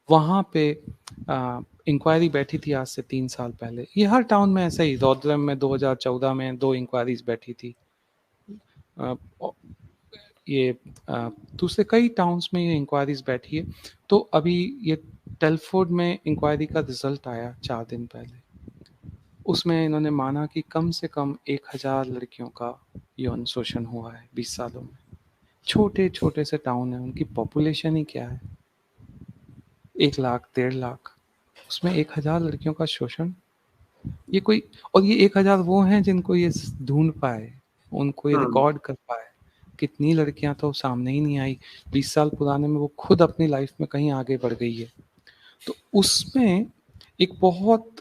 वहाँ पे इंक्वायरी बैठी थी आज से 3 साल पहले। ये हर टाउन में ऐसा ही, रॉदरम में 2014 में 2 इंक्वायरीज बैठी थी। अ, ये दूसरे कई टाउन्स में ये इंक्वायरीज बैठी है। तो अभी ये टेलफोर्ड में इंक्वायरी का रिजल्ट आया 4 दिन पहले। उसमें इन्होंने माना कि कम से कम 1,000 लड़कियों का यौन शोषण हुआ है 20 सालों में। छोटे छोटे से टाउन है, उनकी पॉपुलेशन ही क्या है, 1 लाख 1.5 लाख, उसमें 1,000 लड़कियों का शोषण। ये कोई, और ये 1,000 वो हैं जिनको ये ढूंढ पाए, उनको ये हम्म, रिकॉर्ड कर पाए। कितनी लड़कियां तो सामने ही नहीं आई। 20 साल पुराने में वो खुद अपनी लाइफ में कहीं आगे बढ़ गई है। तो उसमें एक बहुत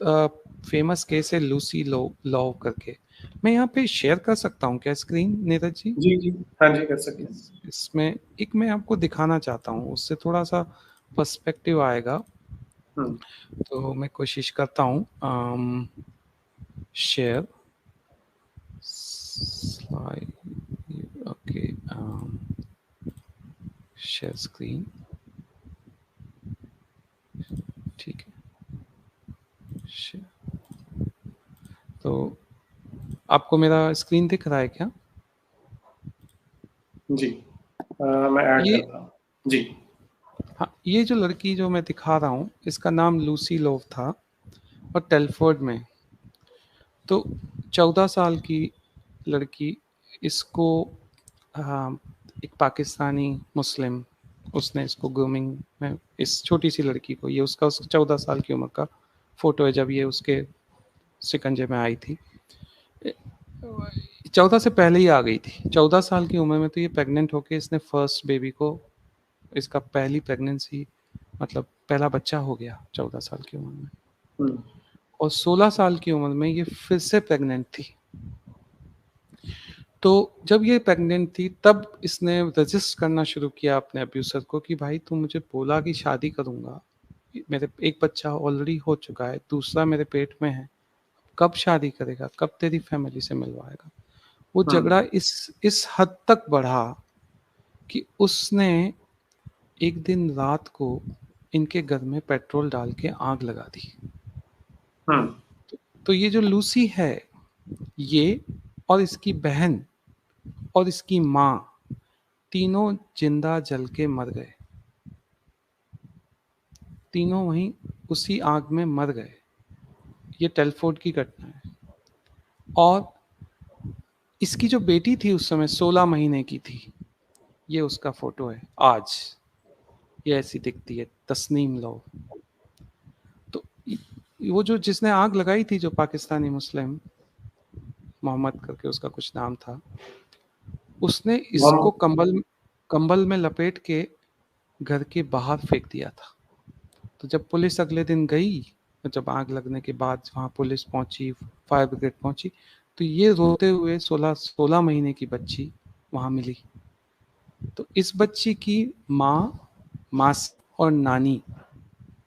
फेमस केस है लूसी लॉ करके। मैं यहाँ पे शेयर कर सकता हूँ क्या स्क्रीन, नीरज जी? जी जी, हाँ जी, कर सकते हैं। इसमें एक मैं आपको दिखाना चाहता हूँ, उससे थोड़ा सा पर्सपेक्टिव आएगा। हम्म, तो मैं कोशिश करता हूँ। share slide, okay, share screen, ठीक है, share। तो आपको मेरा स्क्रीन दिख रहा है क्या? जी, मैं ऐड ये करता हूँ। जी। हाँ, ये जो लड़की जो मैं दिखा रहा हूँ, इसका नाम लूसी लोव था और टेलफोर्ड में। तो 14 साल की लड़की, इसको एक पाकिस्तानी मुस्लिम, उसने इसको ग्रूमिंग में, इस छोटी सी लड़की को, ये उसका 14 साल की उम्र का फोटो है जब ये उसके शिकंजे में आई थी। 14 से पहले ही आ गई थी, 14 साल की उम्र में तो ये प्रेग्नेंट होके इसने फर्स्ट बेबी को, इसका पहली प्रेगनेंसी, मतलब पहला बच्चा हो गया 14 साल की उम्र में। हम्म। और 16 साल की उम्र में ये फिर से प्रेग्नेंट थी। तो जब ये प्रेग्नेंट थी तब इसने रजिस्ट करना शुरू किया अपने अब्यूसर को कि भाई तू मुझे बोला कि शादी करूंगा, मेरे एक बच्चा ऑलरेडी हो चुका है, दूसरा मेरे पेट में है, कब शादी करेगा, कब तेरी फैमिली से मिलवाएगा। वो हम्म। झगड़ा इस हद तक बढ़ा कि उसने एक दिन रात को इनके घर में पेट्रोल डाल के आग लगा दी। हम्म। तो ये जो लूसी है, ये और इसकी बहन और इसकी माँ, तीनों जिंदा जल के मर गए, तीनों वहीं उसी आग में मर गए। ये टेलफोर्ड की घटना है। और इसकी जो बेटी थी उस समय 16 महीने की थी, ये उसका फोटो है आज, ये ऐसी दिखती है, तस्नीम लो। तो वो जो जिसने आग लगाई थी, जो पाकिस्तानी मुस्लिम, मोहम्मद करके उसका कुछ नाम था, उसने इसको हम। कंबल में लपेट के घर के बाहर फेंक दिया था। तो जब पुलिस अगले दिन गई, जब आग लगने के बाद वहाँ पुलिस पहुंची, फायर ब्रिगेड पहुंची, तो ये रोते हुए 16 महीने की बच्ची वहाँ मिली। तो इस बच्ची की माँ, मासी और नानी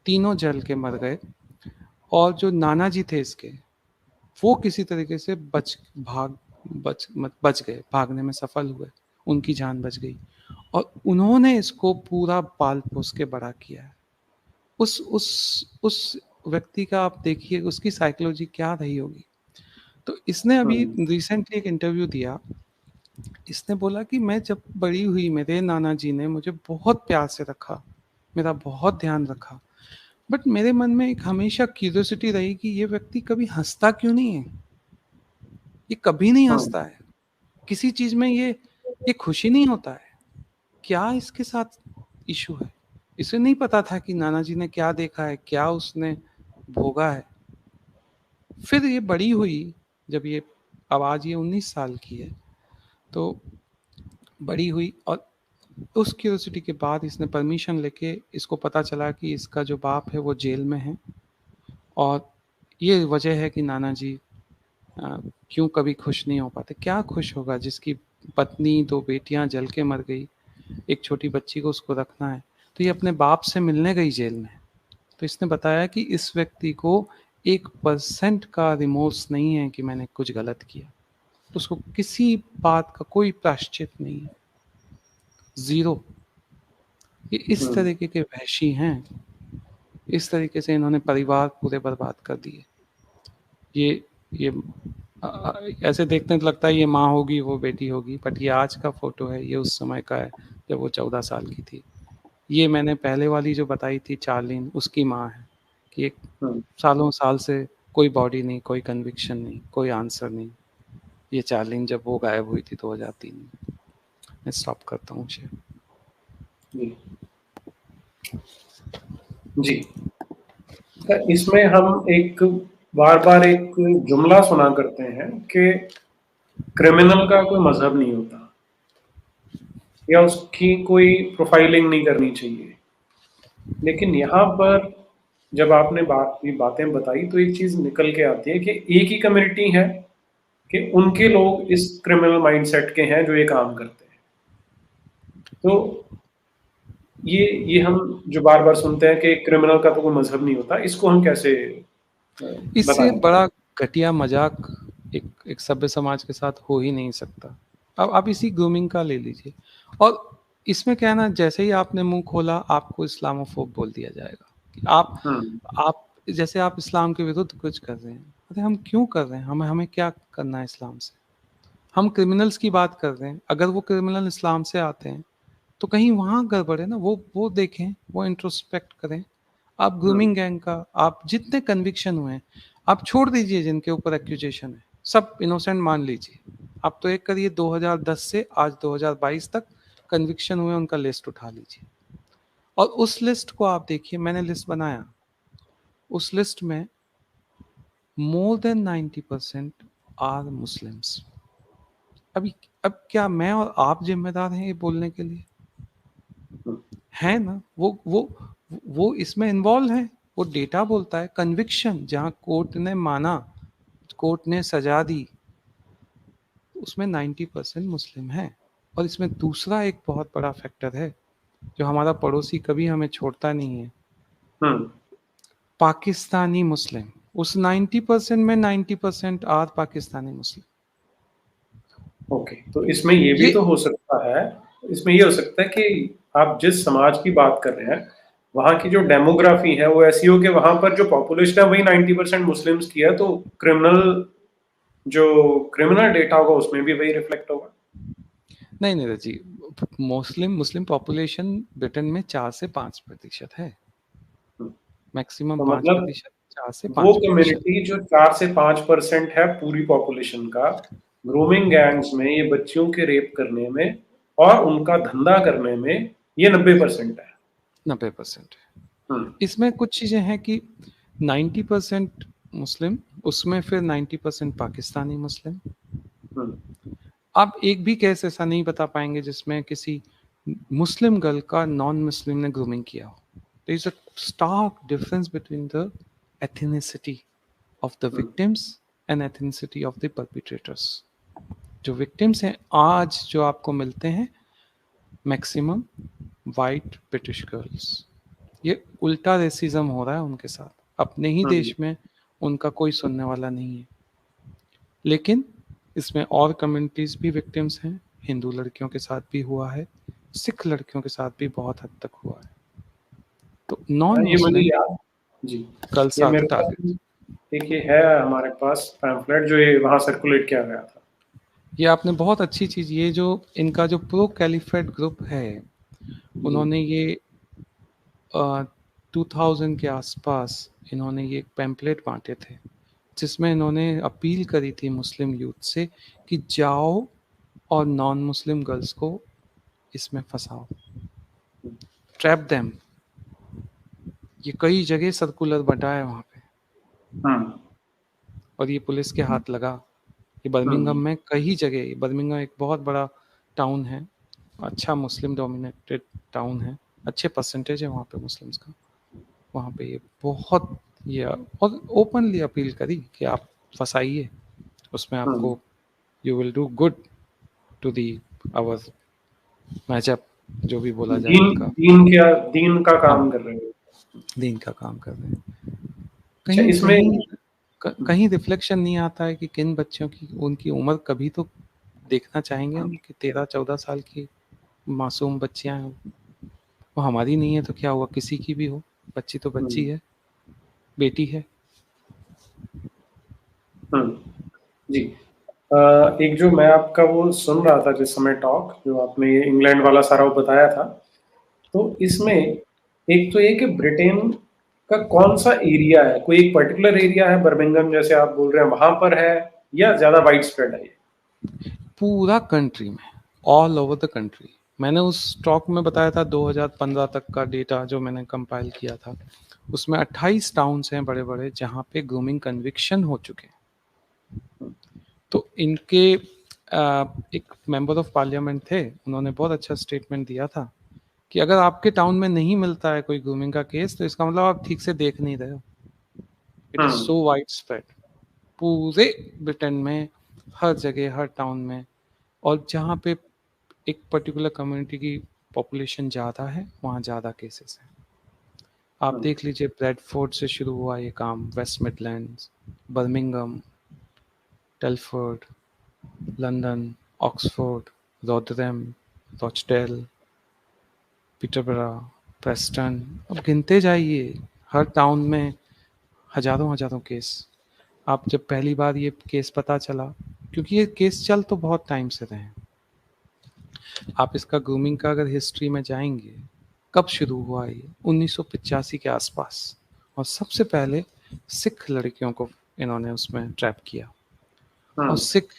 तीनों जल के मर गए। और जो नाना जी थे इसके, वो किसी तरीके से बच गए, भागने में सफल हुए, उनकी जान बच गई। और उन्होंने इसको पूरा पाल पोस के बड़ा किया है। उस व्यक्ति का आप देखिए उसकी साइकोलॉजी क्या रही होगी। तो इसने अभी हम्म। रिसेंटली एक इंटरव्यू दिया, इसने बोला कि मैं जब बड़ी हुई, मेरे नाना जी ने मुझे बहुत प्यार से रखा, मेरा बहुत ध्यान रखा, बट मेरे मन में एक हमेशा क्यूरियोसिटी रही कि ये व्यक्ति कभी हंसता क्यों नहीं है, ये कभी नहीं हम्म। हंसता है, किसी चीज में ये खुशी नहीं होता है, क्या इसके साथ इशू है। इसे नहीं पता था कि नाना जी ने क्या देखा है, क्या उसने भोगा है। फिर ये बड़ी हुई, जब ये, अब आज ये 19 साल की है, तो बड़ी हुई और उस क्यूरियोसिटी के बाद इसने परमिशन लेके, इसको पता चला कि इसका जो बाप है वो जेल में है, और ये वजह है कि नाना जी क्यों कभी खुश नहीं हो पाते। क्या खुश होगा जिसकी पत्नी, दो बेटियां जल के मर गई, एक छोटी बच्ची को उसको रखना है। तो ये अपने बाप से मिलने गई जेल में। तो इसने बताया कि इस व्यक्ति को 1% का रिमोर्स नहीं है कि मैंने कुछ गलत किया, उसको किसी बात का कोई प्रायश्चित नहीं है, जीरो। ये इस हम्म। तरीके के वहशी हैं, इस तरीके से इन्होंने परिवार पूरे बर्बाद कर दिए। ये ऐसे देखने तो लगता है ये माँ होगी वो बेटी होगी, बट ये आज का फोटो है, ये उस समय का है जब वो 14 साल की थी। ये मैंने पहले वाली जो बताई थी चार्लिन, उसकी माँ है कि एक हम्म। सालों साल से कोई बॉडी नहीं, कोई कन्विक्शन नहीं, कोई आंसर नहीं। ये चार्लिन जब वो गायब हुई थी 2003 में। मैं स्टॉप करता हूँ शेयर। जी। जी। तो इसमें हम एक बार बार एक जुमला सुना करते हैं कि क्रिमिनल का कोई मजहब नहीं होता या उसकी कोई प्रोफाइलिंग नहीं करनी चाहिए। लेकिन यहाँ पर जब आपने ये बातें बताई तो एक चीज निकल के आती है कि एक ही कम्युनिटी है कि उनके लोग इस क्रिमिनल माइंडसेट के हैं जो ये काम करते हैं। तो ये हम जो बार बार सुनते हैं कि क्रिमिनल का तो कोई मजहब नहीं होता, इसको हम कैसे इससे बताएं? बड़ा घटिया मजाक एक सभ्य समाज के साथ हो ही नहीं सकता। अब आप इसी ग्रूमिंग का ले लीजिए, और इसमें क्या है ना, जैसे ही आपने मुंह खोला आपको इस्लामोफोब बोल दिया जाएगा कि आप जैसे आप इस्लाम के विरुद्ध कुछ कर रहे हैं। अरे हम क्यों कर रहे हैं? हमें हमें क्या करना है इस्लाम से? हम क्रिमिनल्स की बात कर रहे हैं, अगर वो क्रिमिनल इस्लाम से आते हैं तो कहीं वहां गड़बड़ है ना, वो देखें, वो इंट्रोस्पेक्ट करें। आप ग्रूमिंग गैंग का आप जितने कन्विक्शन हुए हैं, आप छोड़ दीजिए जिनके ऊपर एक्यूजेशन है, सब इनोसेंट मान लीजिए। आप तो एक करिए 2010 से आज 2022 तक कन्विक्शन हुए उनका लिस्ट उठा लीजिए, और उस लिस्ट को आप देखिए। मैंने लिस्ट बनाया, उस लिस्ट में मोर देन 90% आर मुस्लिम्स। अभी अब क्या मैं और आप जिम्मेदार हैं ये बोलने के लिए? है ना, वो इसमें इन्वॉल्व है। वो डेटा बोलता है, कन्विक्शन जहां कोर्ट ने माना, कोर्ट ने सजा दी, उसमें 90% मुस्लिम है। और इसमें दूसरा एक बहुत बड़ा फैक्टर है जो हमारा पड़ोसी कभी हमें छोड़ता नहीं है, पाकिस्तानी मुस्लिम। उस 90% में 90% आर पाकिस्तानी मुस्लिम। ओके, तो इसमें ये भी तो हो सकता है, इसमें ये हो सकता है कि आप जिस समाज की बात कर रहे हैं वहाँ की जो डेमोग्राफी है वो ऐसी हो कि वहां पर जो पॉपुलेशन है वही 90% मुस्लिम्स की है, तो क्रिमिनल डेटा होगा उसमें भी वही रिफ्लेक्ट होगा। नहीं नहीं जी, मुस्लिम मुस्लिम पॉपुलेशन ब्रिटेन में 4 से 5% है, मैक्सिमम तो मतलब 5%, 4 से वो 5%। कम्युनिटी जो 4 से 5% है पूरी पॉपुलेशन का, ग्रूमिंग गैंग्स में ये बच्चियों के रेप करने में और उनका धंधा करने में ये 90% है। 90% है। इसमें कुछ चीजें हैं कि 90% मुस्लिम, उसमें फिर 90% पाकिस्तानी मुस्लिम। आप एक भी केस ऐसा नहीं बता पाएंगे जिसमें किसी मुस्लिम गर्ल का नॉन मुस्लिम ने ग्रूमिंग किया हो। There is a stark difference between the ethnicity of the victims and ethnicity of the perpetrators. जो विक्टिम्स हैं आज जो आपको मिलते हैं, मैक्सिमम वाइट ब्रिटिश गर्ल्स। ये उल्टा रेसिज्म हो रहा है उनके साथ, अपने ही देश में उनका कोई सुनने वाला नहीं है। लेकिन इसमें और कम्युनिटीज भी विक्टिम्स हैं, हिंदू लड़कियों के साथ भी हुआ है, सिख लड़कियों के साथ भी बहुत हद तक हुआ है। तो नॉन ये मुझे मुस्लिम याद जी, गर्ल्स ये आर द मेरे पास टारगेट। एक ये है हमारे पास पैम्फलेट जो ये वहाँ सर्कुलेट किया गया था। ये आपने बहुत अच्छी चीज, ये जो इनका जो प्रो कैलिफेट ग्रुप है, उन्होंने ये 2000 के आसपास इन्होंने ये पैम्पलेट बांटे थे जिसमें इन्होंने अपील करी थी मुस्लिम यूथ से कि जाओ और नॉन मुस्लिम गर्ल्स को इसमें फंसाओ, ट्रैप देम। ये कई जगह सर्कुलर बटा है वहाँ पे, और ये पुलिस के हाथ लगा। ये बर्मिंघम में कई जगह, बर्मिंघम एक बहुत बड़ा टाउन है, अच्छा मुस्लिम डोमिनेटेड टाउन है, अच्छे परसेंटेज है वहाँ पे मुस्लिम्स का। वहाँ पे ये बहुत ये और ओपनली अपील करी कि आप फंसाइए, उसमें आपको you will do good to the hour matchup, जो भी बोला जाए इनका। दीन का हाँ, काम कर रहे हैं। दीन का काम कर रहे हैं। अच्छा, कहीं इसमें कहीं कहीं रिफ्लेक्शन नहीं आता है कि किन बच्चों की, उनकी उम्र कभी तो देखना चाहेंगे हम कि 13-14 साल की मासूम बच्चियां हैं। वो हमारी नहीं है तो क्या हुआ, किसी की भी हो, बच्ची तो बच्ची है, बेटी है। जी, एक जो मैं आपका वो सुन रहा था जिस समय टॉक जो आपने ये इंग्लैंड वाला सारा वो बताया था, तो इसमें एक तो ये कि ब्रिटेन का कौन सा एरिया है, कोई एक पर्टिकुलर एरिया है बर्मिंघम जैसे आप बोल रहे हैं वहां पर है, या ज्यादा वाइड स्प्रेड है ये? पूरा कंट्री में, ऑल ओवर द कंट्री। मैंने उस स्टॉक में बताया था 2015 तक का डेटा जो मैंने कंपाइल किया था, उसमें 28 टाउन्स हैं बड़े बड़े जहाँ पे ग्रूमिंग कन्विक्शन हो चुके हैं। तो इनके एक मेंबर ऑफ पार्लियामेंट थे, उन्होंने बहुत अच्छा स्टेटमेंट दिया था कि अगर आपके टाउन में नहीं मिलता है कोई ग्रूमिंग का केस तो इसका मतलब आप ठीक से देख नहीं रहे हो। It is so wide spread पूरे ब्रिटेन में, हर जगह, हर टाउन में। और जहाँ पे एक पर्टिकुलर कम्युनिटी की पॉपुलेशन ज़्यादा है वहाँ ज़्यादा केसेस हैं। आप देख लीजिए, ब्रेडफोर्ड से शुरू हुआ ये काम, West Midlands, Birmingham, Telford, London, Oxford, Rotherham, Rochdale, Peterborough, Preston, अब गिनते जाइए, हर टाउन में हजारों हजारों केस। आप जब पहली बार ये केस पता चला, क्योंकि ये केस चल तो बहुत टाइम से रहे हैं, आप इसका ग्रूमिंग का अगर हिस्ट्री में जाएंगे, कब शुरू हुआ ये 1985 के आसपास, और सबसे पहले सिख लड़कियों को इन्होंने उसमें ट्रैप किया। और सिख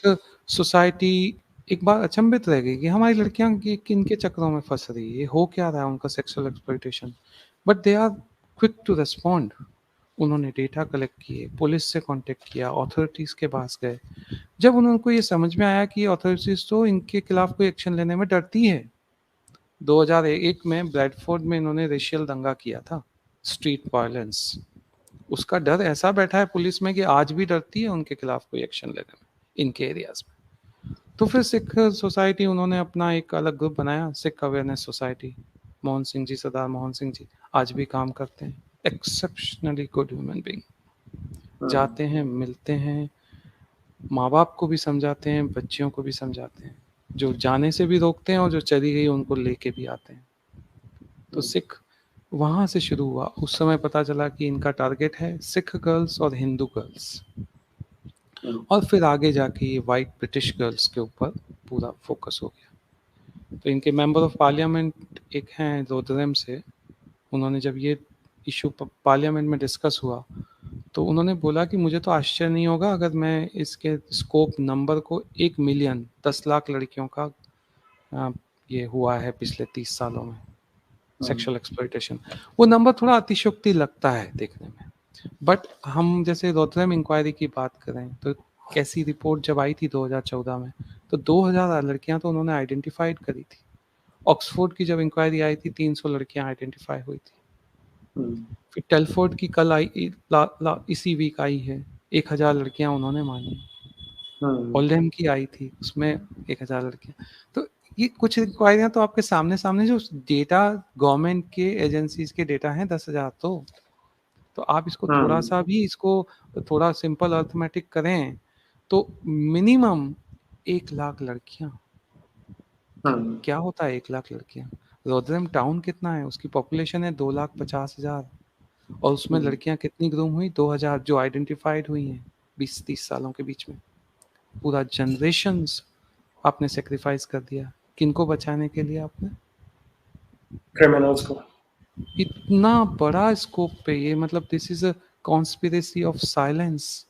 सोसाइटी एक बार अचंभित रह गई कि हमारी लड़कियां किन के चक्करों में फंस रही है, हो क्या रहा है उनका sexual exploitation, but they are quick to respond. उन्होंने डेटा कलेक्ट किए, पुलिस से कांटेक्ट किया, अथॉरिटीज़ के पास गए। जब उनको ये समझ में आया कि अथॉरिटीज़ तो इनके खिलाफ कोई एक्शन लेने में डरती है, 2001 में ब्रैडफोर्ड में इन्होंने रेशियल दंगा किया था, स्ट्रीट वायलेंस, उसका डर ऐसा बैठा है पुलिस में कि आज भी डरती है उनके खिलाफ कोई एक्शन लेने में इनके एरियाज में। तो फिर सिख सोसाइटी, उन्होंने अपना एक अलग ग्रुप बनाया, सिख अवेयरनेस सोसाइटी। मोहन सिंह जी, सरदार मोहन सिंह जी आज भी काम करते हैं, एक्सेप्शनली गुड ह्यूमन बीइंग। जाते हैं, मिलते हैं, माँ बाप को भी समझाते हैं, बच्चियों को भी समझाते हैं, जो जाने से भी रोकते हैं और जो चली गई उनको लेके भी आते हैं। तो सिख वहाँ से शुरू हुआ। उस समय पता चला कि इनका टारगेट है सिख गर्ल्स और हिंदू गर्ल्स, और फिर आगे जाके ये वाइट ब्रिटिश गर्ल्स के ऊपर पूरा फोकस हो गया। तो इनके मेंबर ऑफ पार्लियामेंट एक हैं रोदरम से, उन्होंने जब ये इशू पार्लियामेंट में डिस्कस हुआ तो उन्होंने बोला कि मुझे तो आश्चर्य नहीं होगा अगर मैं इसके स्कोप नंबर को 1 मिलियन 10 लाख लड़कियों का ये हुआ है पिछले 30 सालों में सेक्सुअल एक्सप्लॉयटेशन। वो नंबर थोड़ा अतिशयोक्ति लगता है देखने में, बट हम जैसे रोथरम इंक्वायरी की बात करें तो कैसी रिपोर्ट जब आई थी 2014 में, तो 2000 लड़कियां तो उन्होंने आइडेंटिफाइड करी थी। ऑक्सफोर्ड की जब इंक्वायरी आई थी 300 लड़कियां आइडेंटिफाई हुई थी। फिर टेलफोर्ड की कल आई, इसी वीक आई है, 1000 लड़कियां उन्होंने मानी। ओल्डेम की आई थी, उसमें 1000 लड़कियां। तो ये कुछ इंक्वायरियां तो आपके सामने सामने, जो डेटा गवर्नमेंट के एजेंसीज के डेटा हैं 10,000 तो आप इसको थोड़ा सा भी इसको थोड़ा सिंपल अर्थमेटिक करें तो मिनिमम 1 लाख लड़कियां। क्या होता है 1 लाख लड़कियां? रोदरम टाउन कितना है, उसकी पॉपुलेशन है 2,50,000, और उसमें लड़कियां कितनी ग्रूम हुई? 2000 जो आइडेंटिफाइड हुई हैं 20-30 सालों के बीच में। पूरा जनरेशंस आपने सेक्रीफाइस कर दिया, किनको बचाने के लिए? आपने क्रिमिनल्स को। इतना बड़ा स्कोप पे ये, मतलब this is a conspiracy of silence.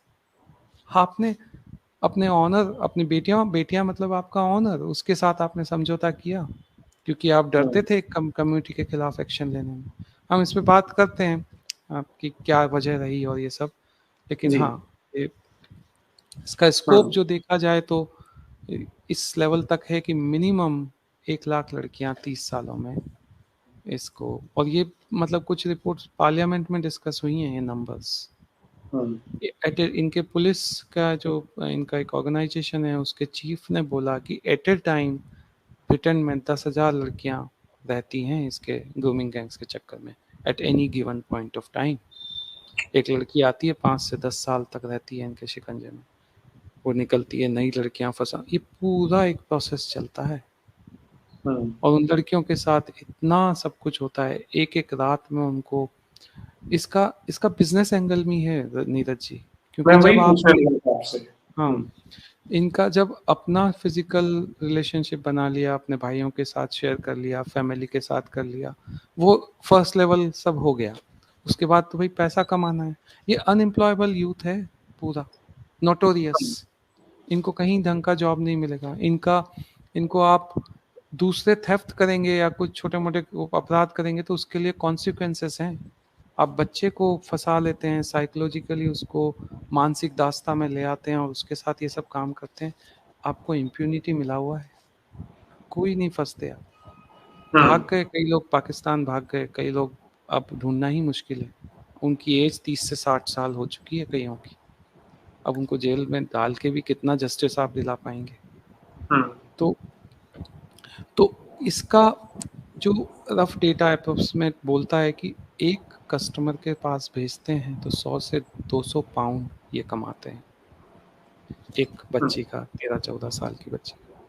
आपने अपने ऑनर, अपनी बेटियां मतलब आपका ऑनर, उसके साथ आपने समझौता किया क्योंकि आप डरते थे कम्युनिटी के खिलाफ एक्शन लेने में। हम इस पे बात करते हैं आपकी क्या वजह रही और ये सब, लेकिन हाँ इसका स्कोप जो देखा जाए तो इस लेवल तक है कि मिनिमम 1 लाख लड़कियां 30 सालों में इसको, और ये मतलब कुछ रिपोर्ट्स पार्लियामेंट में डिस्कस हुई हैं ये नंबर्स। इनके पुलिस का जो इनका एक ऑर्गेनाइजेशन है उसके चीफ ने बोला कि एट ए टाइम ब्रिटेन में 10,000 लड़कियां रहती हैं इसके ग्रूमिंग गैंग्स के चक्कर में, at any given point of time. एक लड़की आती है 5 से 10 साल तक रहती है इनके शिकंजे में, वो निकलती है, नई लड़कियां फंसा, ये पूरा एक प्रोसेस चलता है। और उन लड़कियों के साथ इतना सब कुछ होता है, एक एक रात में उनको, इसका बिजनेस एंगल भी है नीरज जी, क्योंकि जब आप हाँ इनका जब अपना फिजिकल रिलेशनशिप बना लिया, अपने भाइयों के साथ शेयर कर लिया, फैमिली के साथ कर लिया, वो फर्स्ट लेवल सब हो गया, उसके बाद तो भाई पैसा कमाना है। ये अनएम्प्लॉयबल यूथ है पूरा, नोटोरियस, इनको कहीं ढंग का जॉब नहीं मिलेगा। इनको आप दूसरे थेफ्ट करेंगे या कुछ छोटे मोटे अपराध करेंगे तो उसके लिए कॉन्सिक्वेंसेस हैं। आप बच्चे को फंसा लेते हैं साइकोलॉजिकली, उसको मानसिक दास्ता में ले आते हैं और उसके साथ ये सब काम करते हैं, आपको इम्प्यूनिटी मिला हुआ है, कोई नहीं फंसते। आप भाग गए, कई लोग पाकिस्तान भाग गए, कई लोग अब ढूंढना ही मुश्किल है, उनकी एज 30 से 60 साल हो चुकी है कईयों की, अब उनको जेल में डाल के भी कितना जस्टिस आप दिला पाएंगे? तो इसका जो रफ डेटा अप्रोक्सीमेट बोलता है कि एक कस्टमर के पास भेजते हैं तो 100 से 200 पाउंड ये कमाते हैं। एक बच्ची का, 13-14 साल की बच्ची का।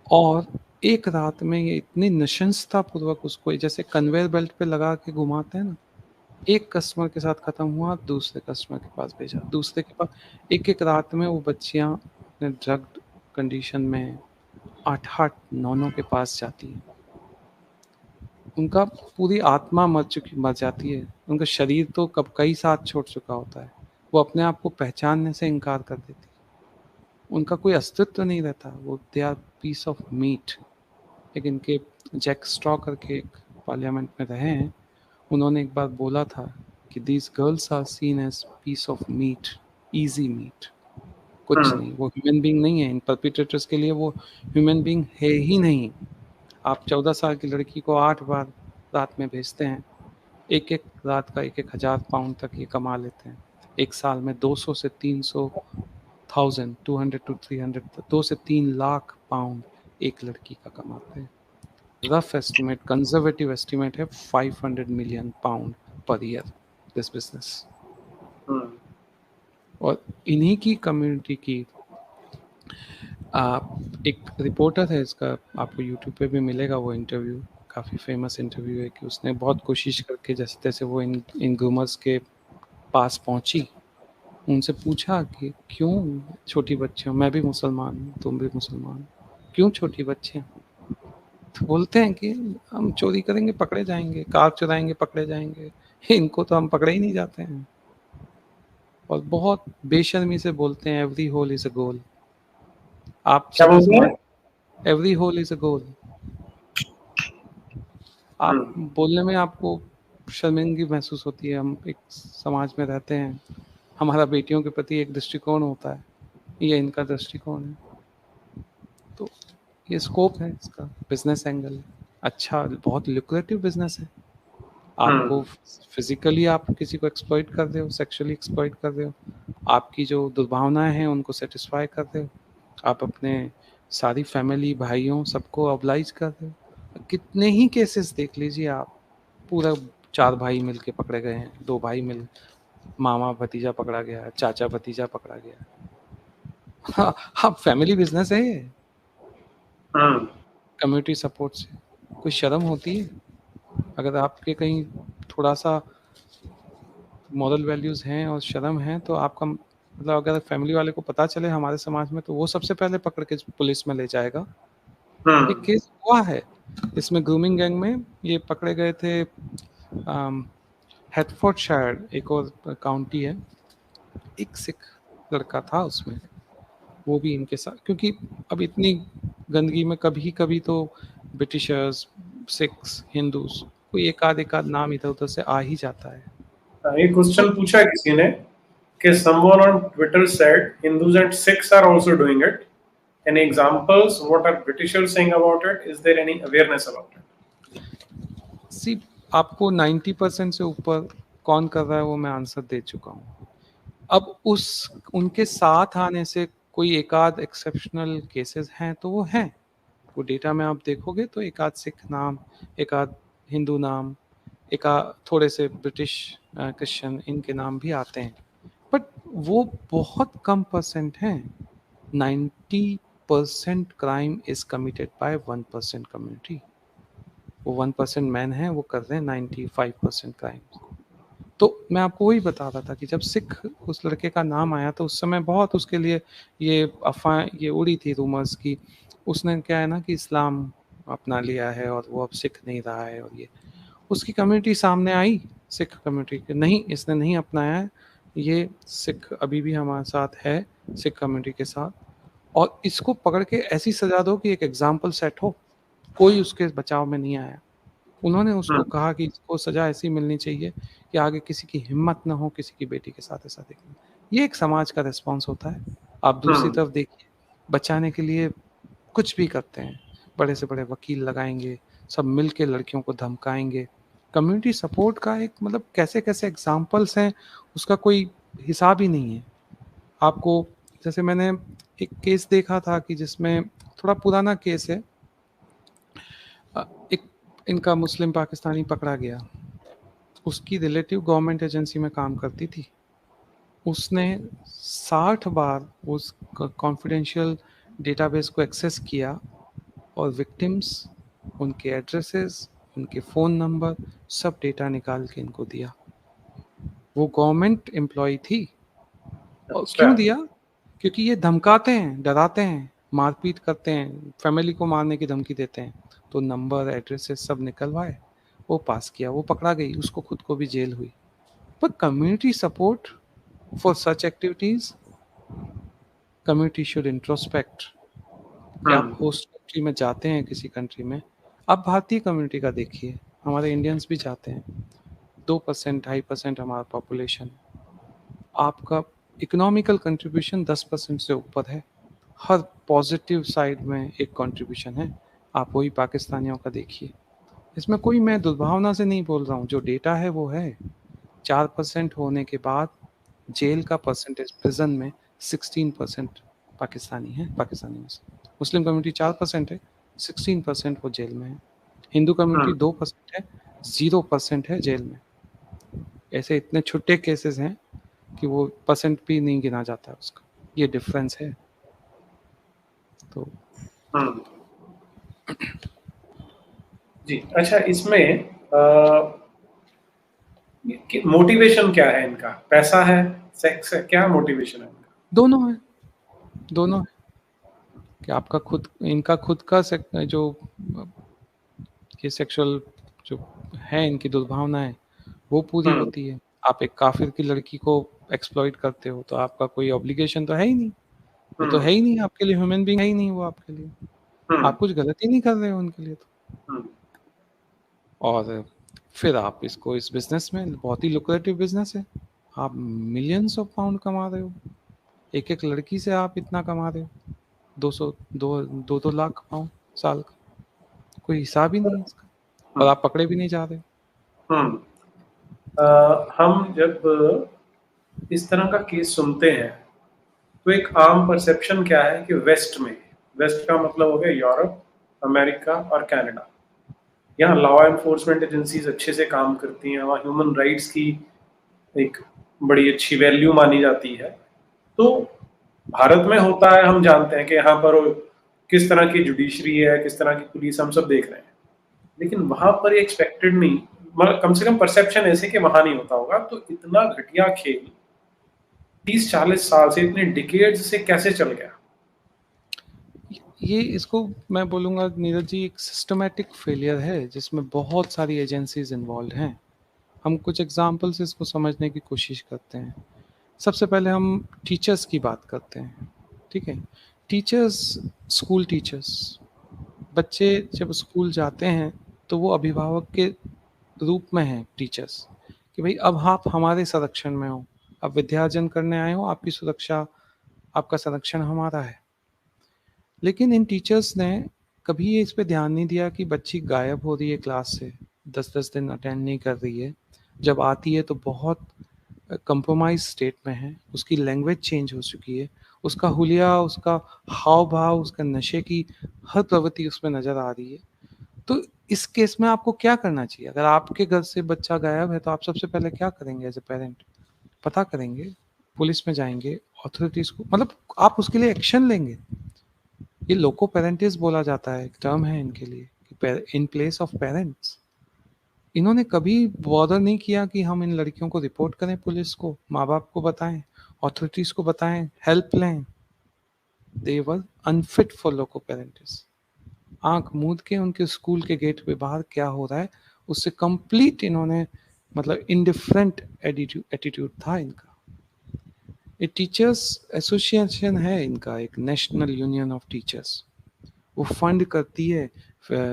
और एक रात में ये इतनी निशंसतापूर्वक उसको जैसे कन्वेयर बेल्ट पे लगा के घुमाते हैं ना, एक कस्टमर के साथ खत्म हुआ, दूसरे कस्टमर के पास भेजा, दूसरे के पास, एक-एक रात में वो बच्चियाँ अपने ड्रग्ड कंडीशन में 8-8, 9-9 के पास जाती हैं। उनका पूरी आत्मा मर जाती है, उनका शरीर तो कब कई साथ छोड़ चुका होता है, वो अपने आप को पहचानने से इनकार कर देती है, उनका कोई अस्तित्व नहीं रहता, वो they are piece of meat. एक इनके जैक स्ट्रॉ करके एक पार्लियामेंट में रहे हैं, उन्होंने एक बार बोला था कि these girls are seen as piece of meat, easy meat, कुछ नहीं, वो ह्यूमन बीइंग नहीं है। इन परपिट्रेटर्स के लिए वो ह्यूमन बीइंग है ही नहीं। आप 14 साल की लड़की को 8 बार रात में भेजते हैं, एक एक रात का 1,000 पाउंड तक ये कमा लेते हैं, एक साल में 200 से 300,000, 200 to 300, 2 से 3 लाख पाउंड एक लड़की का कमाते हैं। रफ एस्टिमेट, कंजर्वेटिव एस्टिमेट है 500 million pound per year this business. और इन्हीं की कम्युनिटी की एक रिपोर्टर है, इसका आपको यूट्यूब पे भी मिलेगा वो इंटरव्यू, काफ़ी फेमस इंटरव्यू है, कि उसने बहुत कोशिश करके जैसे तैसे वो इन ग्रूमर्स के पास पहुंची, उनसे पूछा कि क्यों छोटी बच्चियों, मैं भी मुसलमान हूँ, तुम भी मुसलमान हो, क्यों छोटी बच्चियाँ? तो बोलते हैं कि हम चोरी करेंगे पकड़े जाएंगे, कार चुराएंगे पकड़े जाएंगे, इनको तो हम पकड़े ही नहीं जाते हैं। और बहुत बेशर्मी से बोलते हैं एवरी होल इज अ गोल। आप क्या सभी बोलते हैं? समाज, एवरी होल इज अ गोल। आप बोलने में आपको शर्मिंदगी महसूस होती है, हम एक समाज में रहते हैं, हमारा बेटियों के प्रति एक दृष्टिकोण होता है, ये इनका दृष्टिकोण है। तो ये स्कोप है इसका, बिजनेस एंगल अच्छा, बहुत लुक्रेटिव बिजनेस है। आपको फिजिकली आप किसी को एक्सप्लॉइट कर रहे हो, सेक्सुअली एक्सप्लॉइट कर रहे हो, आपकी जो दुर्भावनाएं हैं उनको सेटिस्फाई कर रहे हो, आप अपने सारी फैमिली भाइयों सबको ऑब्लाइज कर रहे हो। कितने ही केसेस देख लीजिए आप, पूरा 4 भाई मिल के पकड़े गए हैं, 2 भाई मिल, मामा भतीजा पकड़ा गया, चाचा भतीजा पकड़ा गया। हाँ, हाँ, फैमिली बिजनेस है ये, कम्युनिटी सपोर्ट से। कोई शर्म होती है? अगर आपके कहीं थोड़ा सा मॉरल वैल्यूज हैं और शर्म है, तो आपका मतलब अगर फैमिली वाले को पता चले हमारे समाज में, तो वो सबसे पहले पकड़ के पुलिस में ले जाएगा। एक केस हुआ है इसमें, ग्रूमिंग गैंग में ये पकड़े गए थे, हेडफोर्डशायर एक और काउंटी है, एक सिख लड़का था उसमें, वो भी इनके साथ, क्योंकि अब इतनी गंदगी में कभी कभी तो ब्रिटिशर्स, सिख्स, हिंदूज, कोई एक आध नाम इधर उधर से आ ही जाता है। ये क्वेश्चन तो पूछा किसी ने कि someone on Twitter said Hindus and Sikhs are also doing it. Any examples? What are Britishers saying about it? Is there any awareness about it? सी, आपको 90% से ऊपर कौन कर रहा है वो मैं आंसर दे चुका हूँ। अब उनके साथ आने से कोई एक आध एक्सेप्शनल केसेस हैं तो वो हैं, वो डेटा में आप देखोगे तो एक आध सिख नाम, एक आध हिंदू नाम, एक आध थोड़े से ब्रिटिश क्रिश्चियन, इनके नाम भी आते हैं, बट वो बहुत कम परसेंट हैं। 90% crime is committed by 1% community. वो 1% मैन है, वो कर रहे हैं 95% क्राइम। तो मैं आपको वही बता रहा था कि जब सिख उस लड़के का नाम आया तो उस समय बहुत उसके लिए ये अफवाह ये उड़ी थी, रूमर्स की, उसने क्या है ना कि इस्लाम अपना लिया है और वो अब सिख नहीं रहा है, और ये उसकी कम्युनिटी सामने आई, सिख कम्युनिटी के, नहीं इसने नहीं अपनाया है, ये सिख अभी भी हमारे साथ है, सिख कम्युनिटी के साथ, और इसको पकड़ के ऐसी सजा दो कि एक एग्जाम्पल सेट हो। कोई उसके बचाव में नहीं आया। उन्होंने उसको कहा कि इसको सजा ऐसी मिलनी चाहिए कि आगे किसी की हिम्मत ना हो किसी की बेटी के साथ ऐसा देखने। ये एक समाज का रिस्पॉन्स होता है। आप दूसरी तरफ देखिए, बचाने के लिए कुछ भी करते हैं, बड़े से बड़े वकील लगाएंगे, सब मिल के लड़कियों को धमकाएंगे। कम्युनिटी सपोर्ट का एक मतलब कैसे कैसे एग्जाम्पल्स हैं, उसका कोई हिसाब ही नहीं है। आपको जैसे मैंने एक केस देखा था कि जिसमें, थोड़ा पुराना केस है, एक इनका मुस्लिम पाकिस्तानी पकड़ा गया, उसकी रिलेटिव गवर्नमेंट एजेंसी में काम करती थी, उसने 60 बार उस कॉन्फिडेंशियल डेटाबेस को एक्सेस किया और विक्टिम्स, उनके एड्रेसेस, उनके फ़ोन नंबर, सब डेटा निकाल के इनको दिया। वो गवर्नमेंट एम्प्लॉय थी। और अच्छा। क्यों दिया? क्योंकि ये धमकाते हैं, डराते हैं, मारपीट करते हैं, फैमिली को मारने की धमकी देते हैं। तो नंबर, एड्रेसेस सब निकलवाए, वो पास किया, वो पकड़ा गई, उसको खुद को भी जेल हुई। पर community support for such activities, community should introspect कि आप हम्म। होस्ट कंट्री में जाते हैं, किसी कंट्री में, आप भारतीय कम्युनिटी का देखिए, हमारे इंडियंस भी जाते हैं, 2% 2.5% हमारा पॉपुलेशन, आपका इकोनॉमिकल कंट्रीब्यूशन 10% से ऊपर है, हर पॉजिटिव साइड में एक कंट्रीब्यूशन है। आप वही पाकिस्तानियों का देखिए, इसमें कोई मैं दुर्भावना से नहीं बोल रहा हूँ, जो डेटा है वो है। 4% होने के बाद जेल का परसेंटेज प्रिजन में 16% पाकिस्तानी है, पाकिस्तानी में से मुस्लिम कम्युनिटी 4% है, 16% वो जेल में है। हिंदू कम्युनिटी हम्म। 2% है, 0% है जेल में। ऐसे इतने छोटे केसेस हैं कि वो परसेंट भी नहीं गिना जाता उसका, ये डिफरेंस है। तो हम्म। जी। अच्छा, इसमें मोटिवेशन क्या है इनका? पैसा है, सेक्स है, क्या मोटिवेशन है इनका? दोनों है, दोनों है कि आपका खुद, इनका खुद का जो ये सेक्सुअल जो है, इनकी दुर्भावनाएं वो पूरी हम्म। होती है। आप एक काफिर की लड़की को एक्सप्लॉइट करते हो तो आपका कोई ऑब्लिगेशन तो है ही नहीं, वो तो हम्म। है ही नहीं आपके लिए, ह्यूमन बीइंग है ही नहीं वो आपके लिए, हम्म। आप कुछ गलत ही नहीं कर रहे हो उनके लिए तो। हम्म। और फिर आप इसको, इस बिजनेस में, बहुत ही लुक्रेटिव बिजनेस है, आप मिलियंस ऑफ पाउंड कमा रहे हो, एक एक लड़की से आप इतना कमा रहे हो, 200 दो लाख पाउंड साल का, कोई हिसाब ही नहीं है इसका, और हम्म। आप पकड़े भी नहीं जा रहे हो। हम्म। हम जब इस तरह का केस सुनते हैं तो एक आम परसेप्शन क्या है कि वेस्ट में, वेस्ट का मतलब हो गया यूरोप, अमेरिका और कनाडा, यहाँ लॉ एनफोर्समेंट एजेंसीज अच्छे से काम करती हैं, वहाँ ह्यूमन राइट्स की एक बड़ी अच्छी वैल्यू मानी जाती है। तो भारत में होता है, हम जानते हैं कि यहाँ पर किस तरह की जुडिशरी है, किस तरह की पुलिस, हम सब देख रहे हैं। लेकिन वहां पर एक्सपेक्टेड नहीं, मतलब कम से कम परसेप्शन ऐसे कि वहां नहीं होता होगा। तो इतना घटिया खेल 30-40 साल से, इतने डिकेड्स से कैसे चल गया? ये, इसको मैं बोलूँगा नीरज जी, एक सिस्टमैटिक फेलियर है जिसमें बहुत सारी एजेंसीज इन्वॉल्व हैं। हम कुछ एग्जांपल से इसको समझने की कोशिश करते हैं। सबसे पहले हम टीचर्स की बात करते हैं, ठीक है। टीचर्स, स्कूल टीचर्स, बच्चे जब स्कूल जाते हैं तो वो अभिभावक के रूप में हैं टीचर्स, कि भाई अब आप हमारे संरक्षण में हो, अब विद्यार्जन करने आए हो, आपकी सुरक्षा, आपका संरक्षण हमारा है। लेकिन इन टीचर्स ने कभी ये इस पे ध्यान नहीं दिया कि बच्ची गायब हो रही है क्लास से, 10-10 दिन अटेंड नहीं कर रही है, जब आती है तो बहुत कंप्रोमाइज स्टेट में है, उसकी लैंग्वेज चेंज हो चुकी है, उसका हुलिया, उसका हाव भाव, उसका नशे की हर प्रवृत्ति उसमें नजर आ रही है। तो इस केस में आपको क्या करना चाहिए? अगर आपके घर से बच्चा गायब है तो आप सबसे पहले क्या करेंगे एज ए पेरेंट? पता करेंगे, पुलिस में जाएंगे, अथॉरिटीज को, मतलब आप उसके लिए एक्शन लेंगे। ये लोको पेरेंटिस बोला जाता है, एक टर्म है इनके लिए, इन प्लेस ऑफ पेरेंट्स। इन्होंने कभी बॉदर नहीं किया कि हम इन लड़कियों को रिपोर्ट करें पुलिस को, माँ बाप को बताएं, अथॉरिटीज को बताएं, हेल्प लें। दे वर अनफिट फॉर लोको पेरेंटिस। आंख मूंद के उनके स्कूल के गेट पे बाहर क्या हो रहा है उससे कंप्लीट इन्होंने, मतलब इनडिफरेंट एटीट्यूड था इनका। ये टीचर्स एसोसिएशन है इनका, एक नेशनल यूनियन ऑफ टीचर्स, वो फंड करती है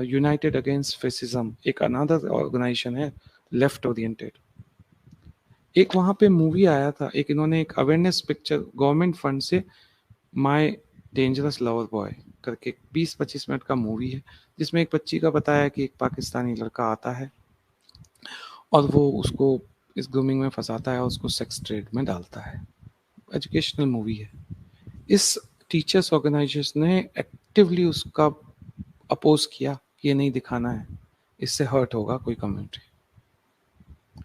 यूनाइटेड अगेंस्ट फेसिज्म, एक अनदर ऑर्गेनाइजेशन है लेफ्ट ओरिएंटेड। एक वहाँ पे मूवी आया था, एक इन्होंने एक अवेयरनेस पिक्चर गवर्नमेंट फंड से, माय डेंजरस लवर बॉय करके 20-25 मिनट का मूवी है, जिसमें एक बच्ची का बताया कि एक पाकिस्तानी लड़का आता है और वो उसको इस ग्रूमिंग में फंसाता है और उसको सेक्स ट्रेड में डालता है। एजुकेशनल मूवी है। इस टीचर्स ऑर्गेनाइजेशन ने एक्टिवली उसका अपोज किया कि ये नहीं दिखाना है, इससे हर्ट होगा कोई कम्युनिटी।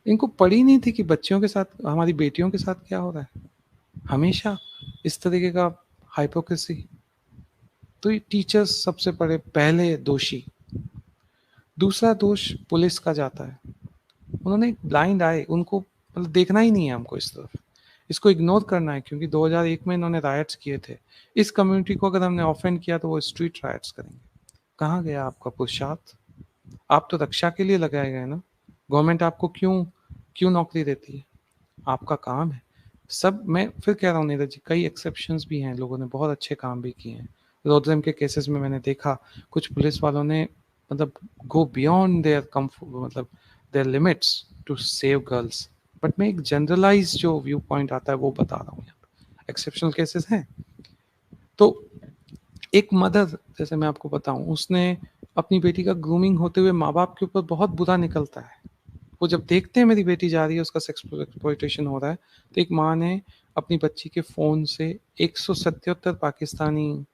इनको पड़ी नहीं थी कि बच्चियों के साथ, हमारी बेटियों के साथ क्या हो रहा है। हमेशा इस तरीके का हाइपोक्रेसी। तो ये टीचर्स सबसे बड़े पहले दोषी। दूसरा दोष पुलिस का जाता है। उन्होंने एक ब्लाइंड आई, उनको मतलब देखना ही नहीं है हमको इस तरफ, इसको इग्नोर करना है, क्योंकि 2001 में इन्होंने राइट्स किए थे। इस कम्युनिटी को अगर हमने ऑफेंड किया तो वो स्ट्रीट राइट्स करेंगे। कहाँ गया आपका पुरुषार्थ? आप तो रक्षा के लिए लगाए गए ना। गवर्नमेंट आपको क्यों क्यों नौकरी देती है? आपका काम है। सब, मैं फिर कह रहा हूँ नीरज जी, कई एक्सेप्शंस भी हैं, लोगों ने बहुत अच्छे काम भी किए हैं। रोजम के केसेस में मैंने देखा कुछ पुलिस वालों ने मतलब गो बियॉन्ड देयर कम्फर्ट, मतलब their limits to save girls. But मैं एक जनरलाइज जो व्यू पॉइंट आता है वो बता रहा हूँ। एक्सेप्शनल केसेस हैं। तो एक मदर, जैसे मैं आपको बताऊं, उसने अपनी बेटी का ग्रूमिंग होते हुए माँ बाप के ऊपर बहुत बुरा निकलता है। वो जब देखते हैं मेरी बेटी जा रही है, उसका सेक्स एक्सप्लॉयटेशन हो रहा है, तो एक माँ ने अपनी बच्ची के फ़ोन से 177 पाकिस्तानी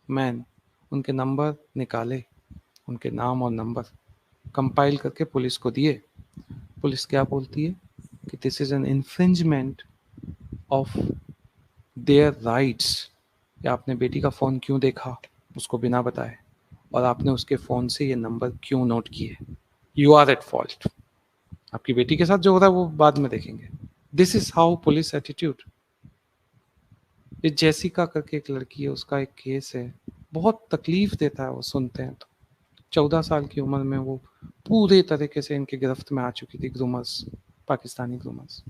मैन, उनके नंबर निकाले, उनके नाम और नंबर कंपाइल करके पुलिस को दिए। पुलिस क्या बोलती है कि this is an infringement of their rights. या आपने बेटी का फ़ोन क्यों देखा उसको बिना बताए, और आपने उसके फ़ोन से ये नंबर क्यों नोट किए? You are at fault. आपकी बेटी के साथ जो हो रहा है वो बाद में देखेंगे। This is how police attitude. ये जेसिका करके एक लड़की है, उसका एक केस है, बहुत तकलीफ देता है वो सुनते हैं तो। 14 साल की उम्र में वो पूरे तरीके से इनके गिरफ्त में आ चुकी थी, ग्रूमर्स, पाकिस्तानी ग्रूमर्स।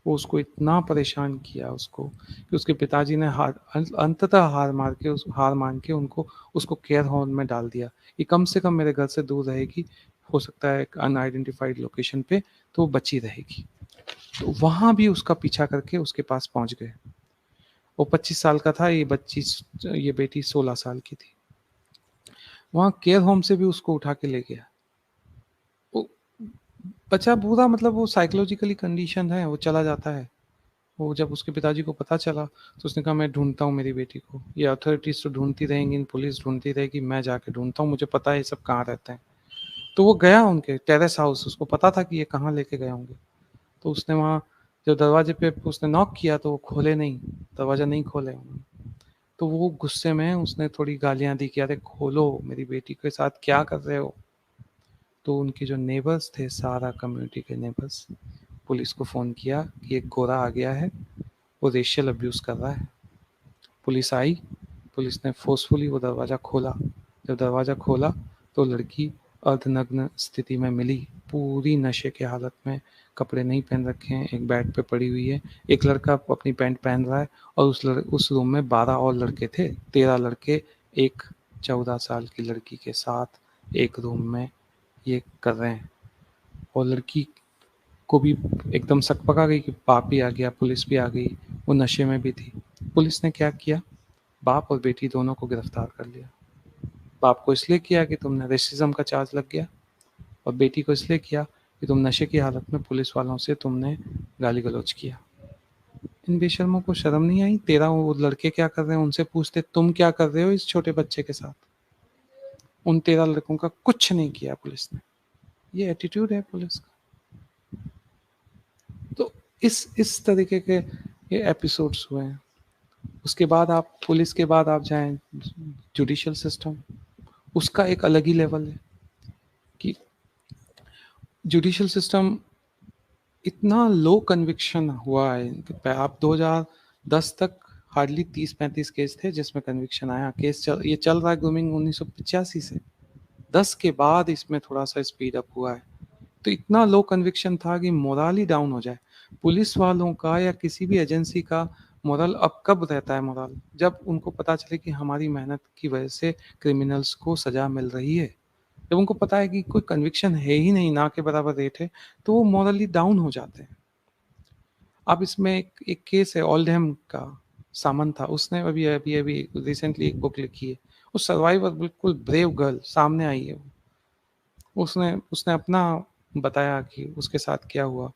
वो उसको इतना परेशान किया उसको कि उसके पिताजी ने अंततः हार मान के उनको उसको केयर होम में डाल दिया कि कम से कम मेरे घर से दूर रहेगी, हो सकता है एक अनआइडेंटिफाइड लोकेशन पे, तो वो बची रहेगी। तो वहाँ भी उसका पीछा करके उसके पास पहुँच गए। वो 25 साल का था, ये बेटी 16 साल की थी। वहाँ केयर होम से भी उसको उठा के ले गया। वो बच्चा पूरा मतलब वो साइकोलॉजिकली कंडीशन है, वो चला जाता है। वो जब उसके पिताजी को पता चला तो उसने कहा मैं ढूंढता हूँ मेरी बेटी को, ये अथॉरिटीज़ तो ढूंढती रहेंगी, पुलिस ढूंढती रहेगी, मैं जाके ढूंढता हूँ, मुझे पता है ये सब कहाँ रहते हैं। तो वो गया उनके टेरेस हाउस, उसको पता था कि ये कहाँ लेके गए होंगे। तो उसने वहाँ जब दरवाजे पे उसने नॉक किया तो वो खोले नहीं, दरवाज़ा नहीं खोले उन्होंने। तो वो गुस्से में उसने थोड़ी गालियाँ दी कि अरे खोलो, मेरी बेटी के साथ क्या कर रहे हो। तो उनके जो नेबर्स थे, सारा कम्युनिटी के नेबर्स, पुलिस को फ़ोन किया कि एक गोरा आ गया है, वो रेशियल अब्यूज़ कर रहा है। पुलिस आई, पुलिस ने फोर्सफुली वो दरवाज़ा खोला। जब दरवाज़ा खोला तो लड़की अर्धनग्न स्थिति में मिली, पूरी नशे के हालत में, कपड़े नहीं पहन रखे हैं, एक बेड पे पड़ी हुई है। एक लड़का अपनी पैंट पहन रहा है और उस रूम में 12 और लड़के थे, 13 लड़के एक 14 साल की लड़की के साथ एक रूम में ये कर रहे हैं। और लड़की को भी एकदम सकपका गई कि बाप भी आ गया, पुलिस भी आ गई, वो नशे में भी थी। पुलिस ने क्या किया, बाप और बेटी दोनों को गिरफ्तार कर लिया। बाप को इसलिए किया कि तुमने रेसिज्म का चार्ज लग गया, और बेटी को इसलिए किया कि तुम नशे की हालत में पुलिस वालों से तुमने गाली गलौज किया। इन बेशर्मों को शर्म नहीं आई? 13 वो लड़के क्या कर रहे हैं उनसे पूछते, तुम क्या कर रहे हो इस छोटे बच्चे के साथ? उन 13 लड़कों का कुछ नहीं किया पुलिस ने। ये एटीट्यूड है पुलिस का। तो इस तरीके के ये एपिसोड्स हुए हैं। उसके बाद आप पुलिस के बाद आप जाएं जुडिशियल सिस्टम, उसका एक अलग ही लेवल है कि जुडिशियल सिस्टम इतना लो कन्विक्शन हुआ है कि आप 2010 तक हार्डली 30-35 केस थे जिसमें कन्विक्शन आया। ये चल रहा है ग्रूमिंग 1985 से, 10 के बाद इसमें थोड़ा सा स्पीड अप हुआ है। तो इतना लो कन्विक्शन था कि मोरल ही डाउन हो जाए। पुलिस वालों का या किसी भी एजेंसी का मोरल अब कब रहता है मोरल, जब उनको पता चले कि हमारी मेहनत की वजह से क्रिमिनल्स को सजा मिल रही है। जब उनको पता है कि कोई कन्विक्शन है ही नहीं, ना के बराबर रेट है, तो वो मॉरली डाउन हो जाते हैं। अब इसमें एक केस है ओल्डहम का, सामन था, उसने अभी अभी अभी रिसेंटली एक बुक लिखी है। वो सर्वाइवर, बिल्कुल ब्रेव गर्ल सामने आई है। उसने उसने अपना बताया कि उसके साथ क्या हुआ,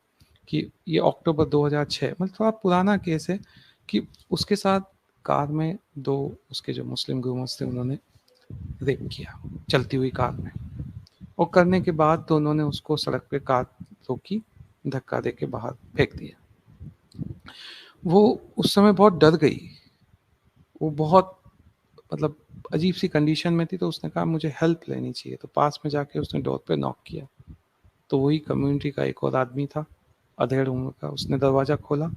कि ये अक्टूबर 2006, मतलब थोड़ा पुराना केस है, कि उसके साथ कार में दो उसके जो मुस्लिम ग्रूमर्स थे उन्होंने रेप किया चलती हुई कार में। और करने के बाद दोनों ने उसको सड़क पे कार रोकी, धक्का देके बाहर फेंक दिया। वो उस समय बहुत डर गई, वो बहुत मतलब अजीब सी कंडीशन में थी, तो उसने कहा मुझे हेल्प लेनी चाहिए, तो पास में जाके उसने डोर पे नॉक किया, तो वही कम्युनिटी का एक और आदमी था अधेड़ उम्र का, उसने दरवाज़ा खोला,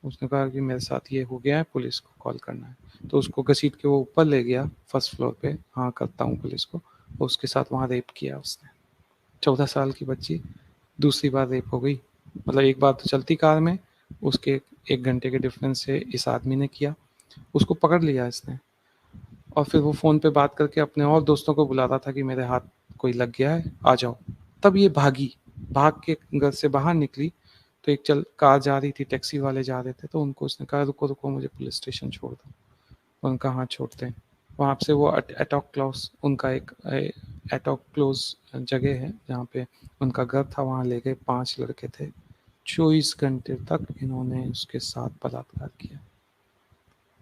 उसने कहा कि मेरे साथ ये हो गया है, पुलिस को कॉल करना है, तो उसको घसीट के वो ऊपर ले गया फर्स्ट फ्लोर पे, हाँ करता हूँ पुलिस को, और उसके साथ वहाँ रेप किया उसने, 14 साल की बच्ची, दूसरी बार रेप हो गई, मतलब एक बार तो चलती कार में, उसके 1 घंटे के डिफरेंस से इस आदमी ने किया, उसको पकड़ लिया इसने, और फिर वो फ़ोन पे बात करके अपने और दोस्तों को बुला रहा था कि मेरे हाथ कोई लग गया है, आ जाओ। तब ये भागी, भाग के घर से बाहर निकली, तो एक चल कार जा रही थी, टैक्सी वाले जा रहे थे, तो उनको उसने कहा रुको रुको मुझे पुलिस स्टेशन छोड़ दो, उनका हाथ छोड़ते हैं, वहाँ से वो एटॉक क्लॉज, उनका एक एटॉक क्लोज जगह है जहाँ पे उनका घर था, वहाँ ले गए, 5 लड़के थे, 24 घंटे तक इन्होंने उसके साथ बलात्कार किया।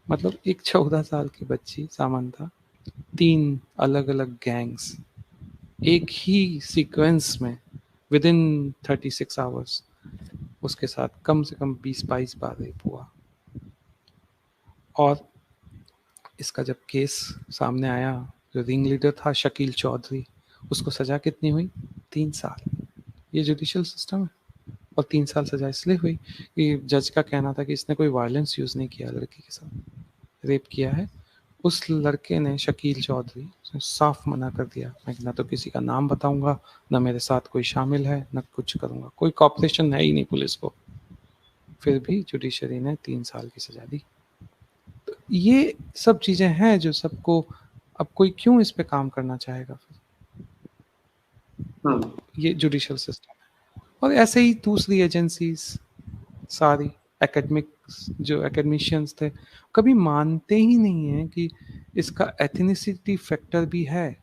मतलब एक 14 साल की बच्ची सामंथा, 3 अलग-अलग गैंग्स एक ही सीक्वेंस में विद इन 36 आवर्स उसके साथ कम से कम 20-22 बार रेप हुआ। और इसका जब केस सामने आया, जो रिंग लीडर था शकील चौधरी, उसको सज़ा कितनी हुई? 3 साल। ये जुडिशियल सिस्टम है। और 3 साल सज़ा इसलिए हुई कि जज का कहना था कि इसने कोई वायलेंस यूज़ नहीं किया लड़की के साथ, रेप किया है। उस लड़के ने, शकील चौधरी, उसने साफ मना कर दिया, मैं ना तो किसी का नाम बताऊंगा, ना मेरे साथ कोई शामिल है, ना कुछ करूंगा, कोई कॉपरेशन है ही नहीं पुलिस को। फिर भी जुडिशरी ने 3 साल की सजा दी। तो ये सब चीजें हैं जो सबको, अब कोई क्यों इस पे काम करना चाहेगा फिर? ये जुडिशियल सिस्टम है। और ऐसे ही दूसरी एजेंसीज सारी, एकेडमिक जो एकेडमिशियंस थे, कभी मानते ही नहीं है कि इसका एथनिसिटी फैक्टर भी है।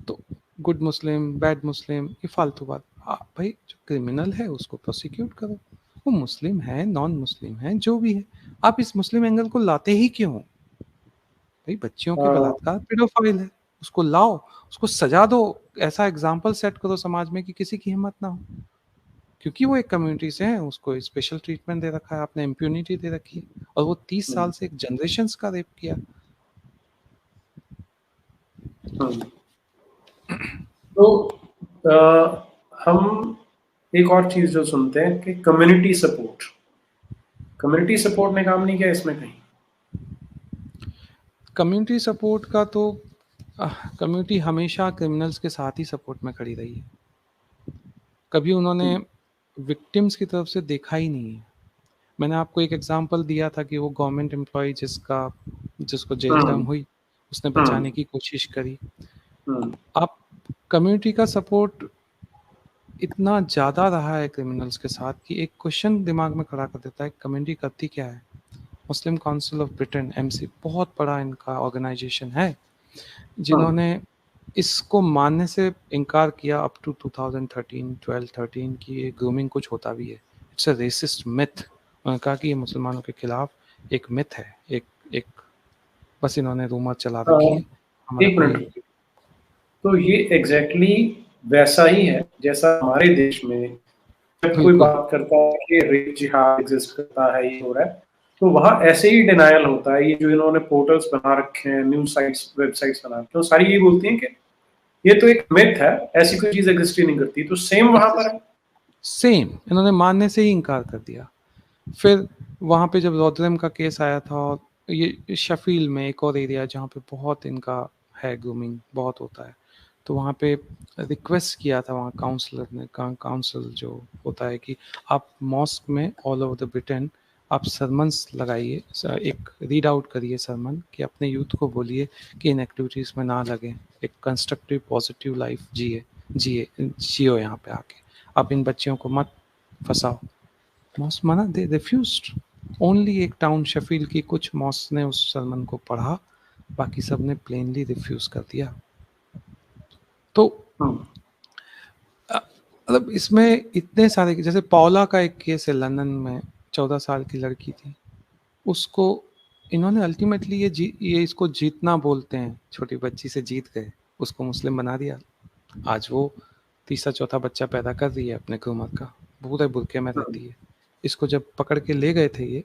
तो गुड मुस्लिम, बैड मुस्लिम, ये फालतू बात। भाई जो क्रिमिनल है उसको प्रोसिक्यूट करो, वो मुस्लिम है, नॉन मुस्लिम है, जो भी है, आप इस मुस्लिम एंगल को लाते ही क्यों? भाई बच्चियों के बलात्कार पेडोफाइल है, उसको लाओ, उसको सजा दो, ऐसा एग्जाम्पल सेट करो समाज में कि किसी की हिम्मत ना हो, क्योंकि वो एक कम्युनिटी से है, उसको स्पेशल ट्रीटमेंट दे रखा है आपने, इम्प्यूनिटी दे रखी है, और वो 30 साल से एक जनरेशन का रेप किया। तो हम एक और चीज जो सुनते हैं कि कम्युनिटी सपोर्ट ने काम नहीं किया इसमें कहीं? कम्युनिटी सपोर्ट का तो कम्युनिटी हमेशा क्रिमिनल्स के साथ ही सपोर्ट में खड़ी रही है, कभी उन्होंने विक्टिम्स की तरफ से देखा ही नहीं है। मैंने आपको एक एग्जांपल दिया था कि वो गवर्नमेंट एम्प्लॉय जिसको जेल टर्म हुई, उसने बचाने की कोशिश करी। आप कम्युनिटी का सपोर्ट इतना ज़्यादा रहा है क्रिमिनल्स के साथ कि एक क्वेश्चन दिमाग में खड़ा कर देता है, कम्युनिटी करती क्या है? मुस्लिम काउंसिल ऑफ ब्रिटेन, एमसी, बहुत बड़ा इनका ऑर्गेनाइजेशन है, जिन्होंने इसको मानने से इनकार किया अप टू 2013, 12-13 की ये ग्रूमिंग कुछ होता भी है, इट्स अ रेसिस्ट मिथ। उन्होंने कहा कि ये मुसलमानों के खिलाफ एक मिथ है, एक एक बस इन्होंने रूमर चला रखी है, हमारा एक कोई। मिनट, तो ये एग्जैक्टली वैसा ही है जैसा हमारे देश में जब कोई बिल्कुल बात करता है कि रेप जिहाद एग्जिस्ट करता है, ये हो रहा है, तो वहां ऐसे ही डिनायल होता है। ये जो इन्होंने पोर्टल्स बना रखे हैं, न्यूज साइट्स, वेबसाइट्स बना रखे हैं, सारी ये बोलती हैं कि ये तो एक मिथ है, ऐसी कोई चीज एग्जिस्ट ही नहीं करती। तो सेम वहां पर है। सेम, इन्होंने मानने से ही इनकार कर दिया। फिर वहाँ पे जब रौद्रम का केस आया था, और ये शफील में एक और एरिया जहाँ पे बहुत इनका है, ग्रूमिंग बहुत होता है, तो वहाँ पे रिक्वेस्ट किया था वहाँ काउंसलर ने, काउंसिल जो होता है कि आप मॉस्क में ऑल ओवर द ब्रिटेन आप सरमन्स लगाइए, एक रीड आउट करिए सरमन, कि अपने यूथ को बोलिए कि इन एक्टिविटीज़ में ना लगें, एक कंस्ट्रक्टिव पॉजिटिव लाइफ जियो यहाँ पे आके, आप इन बच्चियों को मत फंसाओ। मॉस माना, दे रिफ्यूज्ड। ओनली एक टाउन शफील की कुछ मॉस ने उस सरमन को पढ़ा, बाकी सब ने प्लेनली रिफ्यूज कर दिया। तो मतलब इसमें इतने सारे, जैसे पौला का एक केस है लंदन में, 14 साल की लड़की थी, उसको इन्होंने अल्टीमेटली ये इसको जीतना बोलते हैं, छोटी बच्ची से जीत गए, उसको मुस्लिम बना दिया। आज वो तीसरा चौथा बच्चा पैदा कर रही है अपने ग्रूमर का, पूरे बुरके में हम्म, रहती है। इसको जब पकड़ के ले गए थे ये,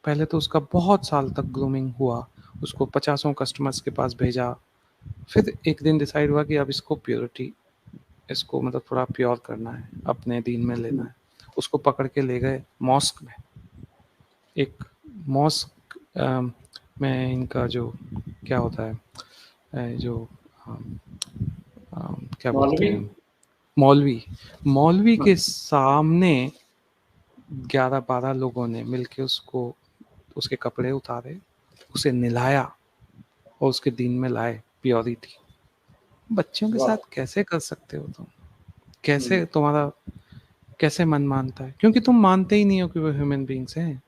पहले तो उसका बहुत साल तक ग्रूमिंग हुआ, उसको 50 कस्टमर्स के पास भेजा। फिर एक दिन डिसाइड हुआ कि अब इसको प्योरिटी, इसको मतलब थोड़ा प्योर करना है, अपने दीन में लेना हम्म, है। उसको पकड़ के ले गए मॉस्क में। एक मॉस्क में इनका जो क्या होता है, जो अम, क्या बोलते मौलवी। हैं, मौलवी, मौलवी के हम्म, सामने 11-12 लोगों ने मिलके उसको, उसके कपड़े उतारे, उसे नहलाया और उसके दीन में लाए प्योरिटी। बच्चों के वाह। साथ कैसे कर सकते हो तुम? कैसे हम्म, तुम्हारा, कैसे मन मानता है? क्योंकि तुम मानते ही नहीं हो कि वो ह्यूमन बींग्स हैं।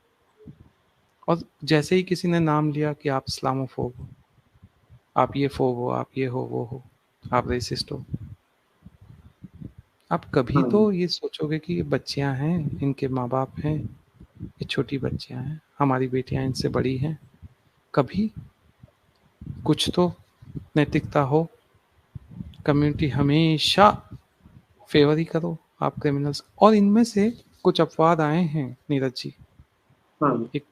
और जैसे ही किसी ने नाम लिया कि आप इस्लामोफोब हो, आप ये फोब हो, आप ये हो, वो हो, आप रेसिस्ट हो, आप कभी तो हम्म, ये सोचोगे कि ये बच्चियां हैं, इनके माँ बाप हैं, ये छोटी बच्चियां हैं, हमारी बेटियां इनसे बड़ी हैं, कभी कुछ तो नैतिकता हो। कम्युनिटी हमेशा फेवर ही करो आप क्रिमिनल्स। और इनमें से कुछ अपवाद आए हैं नीरज जी। हम्म, एक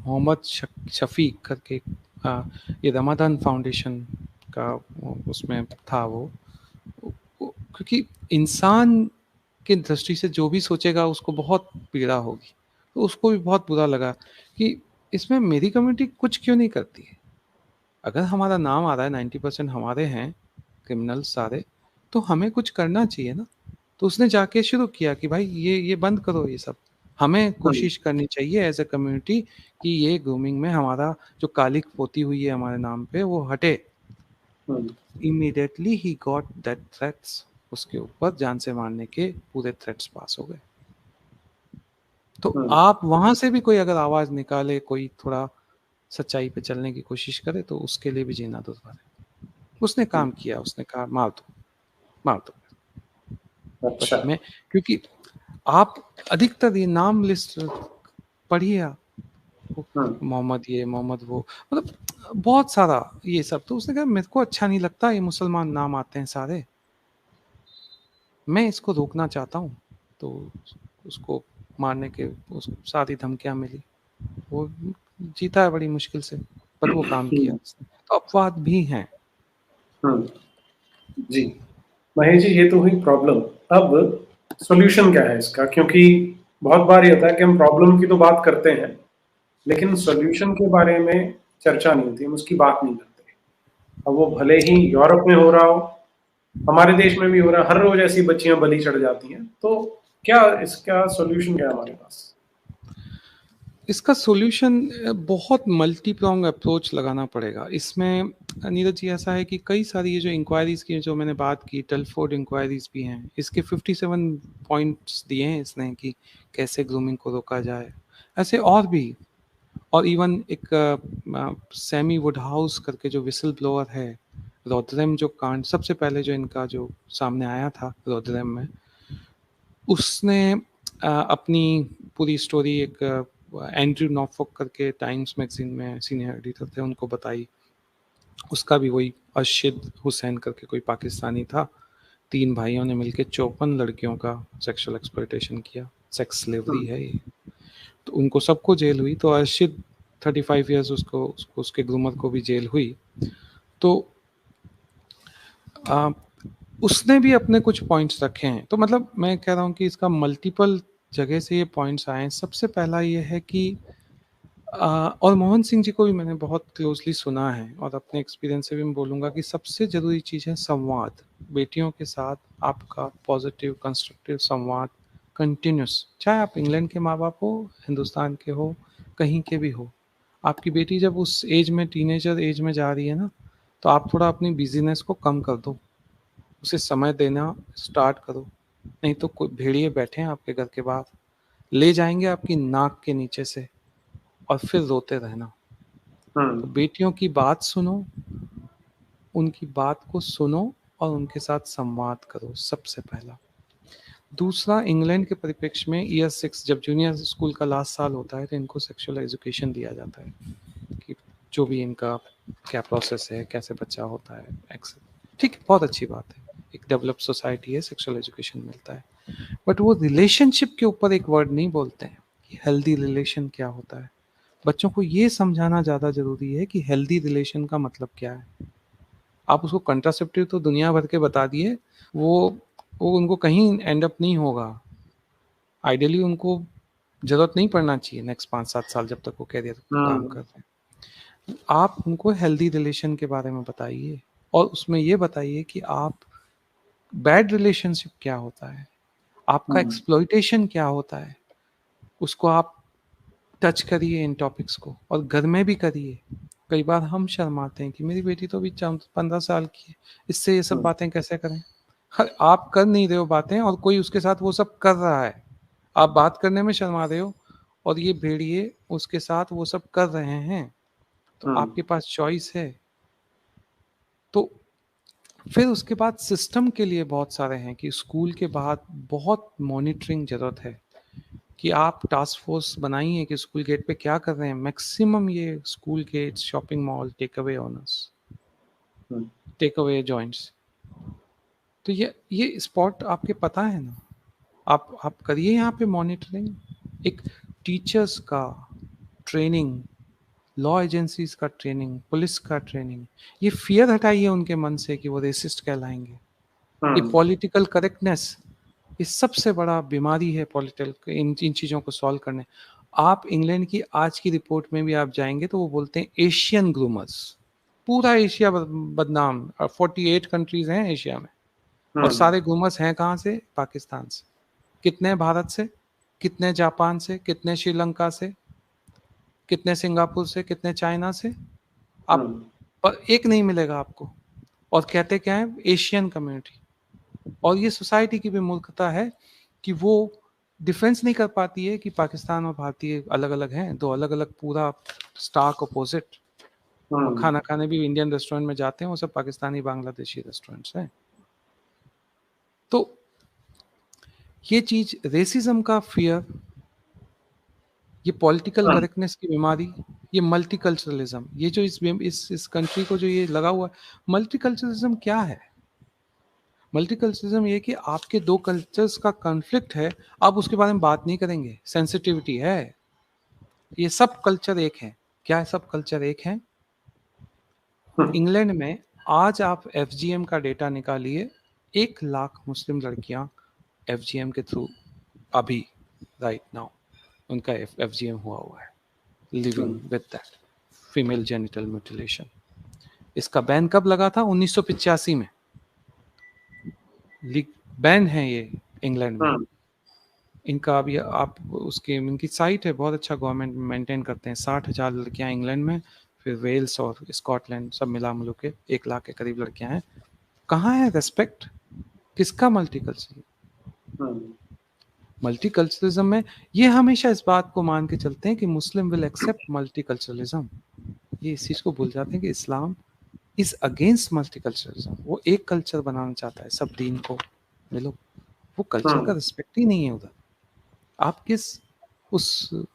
मोहम्मद शफीक करके, आ, ये रमादान फाउंडेशन का उसमें था क्योंकि इंसान की दृष्टि से जो भी सोचेगा उसको बहुत पीड़ा होगी। तो उसको भी बहुत बुरा लगा कि इसमें मेरी कम्युनिटी कुछ क्यों नहीं करती है। अगर हमारा नाम आ रहा है 90% हमारे हैं क्रिमिनल सारे, तो हमें कुछ करना चाहिए ना। तो उसने जाके शुरू किया कि भाई ये बंद करो ये सब। हमें हम्म, कोशिश करनी चाहिए एज अ कम्युनिटी कि ये ग्रूमिंग में हमारा जो कालिक पोती हुई है हमारे नाम पे वो हटे। हम्म, इमीडिएटली ही गॉट दैट थ्रेट्स, उसके ऊपर जान से मारने के पूरे थ्रेट्स पास हो गए। तो हम्म, आप वहां से भी कोई अगर आवाज निकाले, कोई थोड़ा सच्चाई पे चलने की कोशिश करे, तो उसके लिए भी जीना दुर्भर है। उसने हम्म, काम किया, उसने कहा मार दो, मार दो। बस अच्छा। मैं, क्योंकि आप अधिकतर ये नाम लिस्ट पढ़िए आप, हम्म, मोहम्मद ये मोहम्मद वो, मतलब बहुत सारा ये सब। तो उसने कहा मेरे को अच्छा नहीं लगता ये मुसलमान नाम आते हैं सारे, मैं इसको रोकना चाहता हूँ। तो उसको मारने के, उसको सारी धमकियां मिली, वो जीता है बड़ी मुश्किल से, पर वो काम किया हम्म, उसने। तो अपवाद भी हैं। हम्म, जी। महेश जी, ये तो हुई प्रॉब्लम। अब सॉल्यूशन क्या है इसका? क्योंकि बहुत बार ये होता है कि हम प्रॉब्लम की तो बात करते हैं, लेकिन सॉल्यूशन के बारे में चर्चा नहीं होती, हम उसकी बात नहीं करते। अब वो भले ही यूरोप में हो रहा हो, हमारे देश में भी हो रहा है, हर रोज ऐसी बच्चियां बलि चढ़ जाती हैं। तो क्या इसका सॉल्यूशन क्या है हमारे पास? इसका सॉल्यूशन बहुत मल्टी प्रोंग अप्रोच लगाना पड़ेगा इसमें। नीरज जी ऐसा है कि कई सारी ये जो इंक्वायरीज की जो मैंने बात की, टेलफोर्ड इंक्वायरीज भी हैं, इसके 57 पॉइंट्स दिए हैं इसने कि कैसे ग्रूमिंग को रोका जाए। ऐसे और भी, और इवन एक सैमी वुडहाउस करके जो विसल ब्लोअर है, रोदरम जो कांड सबसे पहले जो इनका जो सामने आया था रोदरम में, उसने अपनी पूरी स्टोरी एक एंड्रयू नॉर्फोक करके टाइम्स मैगजीन में सीनियर एडिटर थे, उनको बताई। उसका भी वही अर्शिद हुसैन करके कोई पाकिस्तानी था, 3 भाइयों ने मिलकर 54 लड़कियों का सेक्सुअल एक्सप्लॉयटेशन किया, सेक्स स्लेवरी हम्म, है ये। तो उनको सबको जेल हुई, तो अर्शिद 35 ईयर्स, उसको उसके ग्रूमर को भी जेल हुई। तो आ, उसने भी अपने कुछ पॉइंट्स रखे हैं। तो मतलब मैं कह रहा हूँ कि इसका मल्टीपल जगह से ये पॉइंट्स आए हैं। सबसे पहला ये है कि और मोहन सिंह जी को भी मैंने बहुत क्लोजली सुना है, और अपने एक्सपीरियंस से भी मैं बोलूँगा कि सबसे ज़रूरी चीज़ है संवाद। बेटियों के साथ आपका पॉजिटिव कंस्ट्रक्टिव संवाद कंटिन्यूस, चाहे आप इंग्लैंड के माँ बाप हो, हिंदुस्तान के हो, कहीं के भी हो। आपकी बेटी जब उस एज में, टीनेजर एज में जा रही है ना, तो आप थोड़ा अपनी बिजीनेस को कम कर दो, उसे समय देना स्टार्ट करो। नहीं तो कोई भेड़िए बैठे हैं आपके घर के बाहर, ले जाएंगे आपकी नाक के नीचे से, और फिर रोते रहना। हम्म, तो बेटियों की बात सुनो, उनकी बात को सुनो, और उनके साथ संवाद करो, सबसे पहला। दूसरा, इंग्लैंड के परिप्रेक्ष्य में ईयर 6 जब जूनियर स्कूल का लास्ट साल होता है, तो इनको सेक्सुअल एजुकेशन दिया जाता है कि जो भी इनका क्या प्रोसेस है, कैसे बच्चा होता है, एक्सेट्रा। ठीक है, बहुत अच्छी बात है। एक डेवलप्ड सोसाइटी है, सेक्सुअल एजुकेशन मिलता है, बट वो रिलेशनशिप के ऊपर एक वर्ड नहीं बोलते हैं कि हेल्दी रिलेशन क्या होता है। बच्चों को ये समझाना ज़्यादा ज़रूरी है कि हेल्दी रिलेशन का मतलब क्या है। आप उसको कंट्रासेप्टिव तो दुनिया भर के बता दिए, वो उनको कहीं एंड अप नहीं होगा। आइडियली उनको ज़रूरत नहीं पड़ना चाहिए नेक्स्ट 5-7 साल जब तक वो करियर काम कर रहे हैं। आप उनको हेल्दी रिलेशन के बारे में बताइए और उसमें ये बताइए कि आप बैड रिलेशनशिप क्या होता है, आपका एक्सप्लॉइटेशन क्या होता है, उसको आप टच करिए इन टॉपिक्स को, और घर में भी करिए। कई बार हम शर्माते हैं कि मेरी बेटी तो अभी 15 साल की है, इससे ये सब बातें कैसे करें। आप कर नहीं रहे हो बातें और कोई उसके साथ वो सब कर रहा है, आप बात करने में शर्मा रहे हो और ये भेड़िए उसके साथ वो सब कर रहे हैं, तो आपके पास चॉइस है। तो फिर उसके बाद सिस्टम के लिए बहुत सारे हैं कि स्कूल के बाद बहुत मॉनिटरिंग जरूरत है कि आप टास्क फोर्स बनाइए कि स्कूल गेट पे क्या कर रहे हैं। मैक्सिमम ये school gate, shopping mall, take away owners, take away joints, तो ये स्पॉट आपके पता है ना, आप करिए यहाँ पे मॉनिटरिंग। एक टीचर्स का ट्रेनिंग, लॉ एजेंसीज का ट्रेनिंग, पुलिस का ट्रेनिंग, ये फियर हटाइए उनके मन से कि वो रेसिस्ट कहलाएंगे। ये पॉलिटिकल करेक्टनेस, ये सबसे बड़ा बीमारी है पॉलिटिकल, इन चीज़ों को सॉल्व करने। आप इंग्लैंड की आज की रिपोर्ट में भी आप जाएंगे तो वो बोलते हैं एशियन ग्रूमर्स, पूरा एशिया बदनाम, 48 कंट्रीज हैं एशिया में, और सारे ग्रूमर्स हैं कहाँ से? पाकिस्तान से। कितने भारत से, कितने जापान से, कितने श्रीलंका से, कितने सिंगापुर से, कितने चाइना से, आप पर एक नहीं मिलेगा आपको। और कहते क्या है? Asian community. और ये सोसाइटी की भी मूर्खता है कि वो डिफरेंस नहीं कर पाती है कि पाकिस्तान और भारतीय अलग अलग हैं, दो अलग अलग पूरा स्टार्क अपोजिट। खाना खाने भी इंडियन रेस्टोरेंट में जाते हैं, वो सब पाकिस्तानी बांग्लादेशी रेस्टोरेंट्स हैं। तो ये चीज, रेसिज्म का फियर, ये पॉलिटिकल करेक्टनेस की बीमारी, ये मल्टीकल्चरलिज्म, ये जो इस कंट्री को जो ये लगा हुआ है। मल्टीकल्चरलिज्म क्या है? मल्टीकल्चरलिज्म ये कि आपके दो कल्चर्स का कॉन्फ्लिक्ट है, आप उसके बारे में बात नहीं करेंगे, सेंसिटिविटी है। ये सब कल्चर एक है। क्या है सब कल्चर एक है? इंग्लैंड में आज आप एफजीएम का डेटा निकालिए, 1 लाख मुस्लिम लड़कियां एफजीएम के थ्रू अभी राइट नाउ उनका एफजीएम हुआ है, living with that female genital mutilation. इसका बैन कब लगा था? 1985 में बैन है ये इंग्लैंड में। इनका अभी आप उसके इनकी साइट है, बहुत अच्छा गवर्नमेंट मेंटेन करते हैं। 60,000 लड़कियां इंग्लैंड में, फिर वेल्स और स्कॉटलैंड सब मिला मिलू के 1 लाख के करीब लड़कियां हैं। कहाँ है रेस्पेक्ट? किसका मल्टीकल्चरल? मल्टीकल्चरलिज्म में ये हमेशा इस बात को मान के चलते हैं कि मुस्लिम विल एक्सेप्ट मल्टीकल्चरलिज्म। ये इस चीज को भूल जाते हैं कि इस्लाम इज अगेंस्ट मल्टीकल्चरलिज्म। वो एक कल्चर बनाना चाहता है, सब दीन को मिलो। वो कल्चर का रिस्पेक्ट ही नहीं है उधर। आप किस उस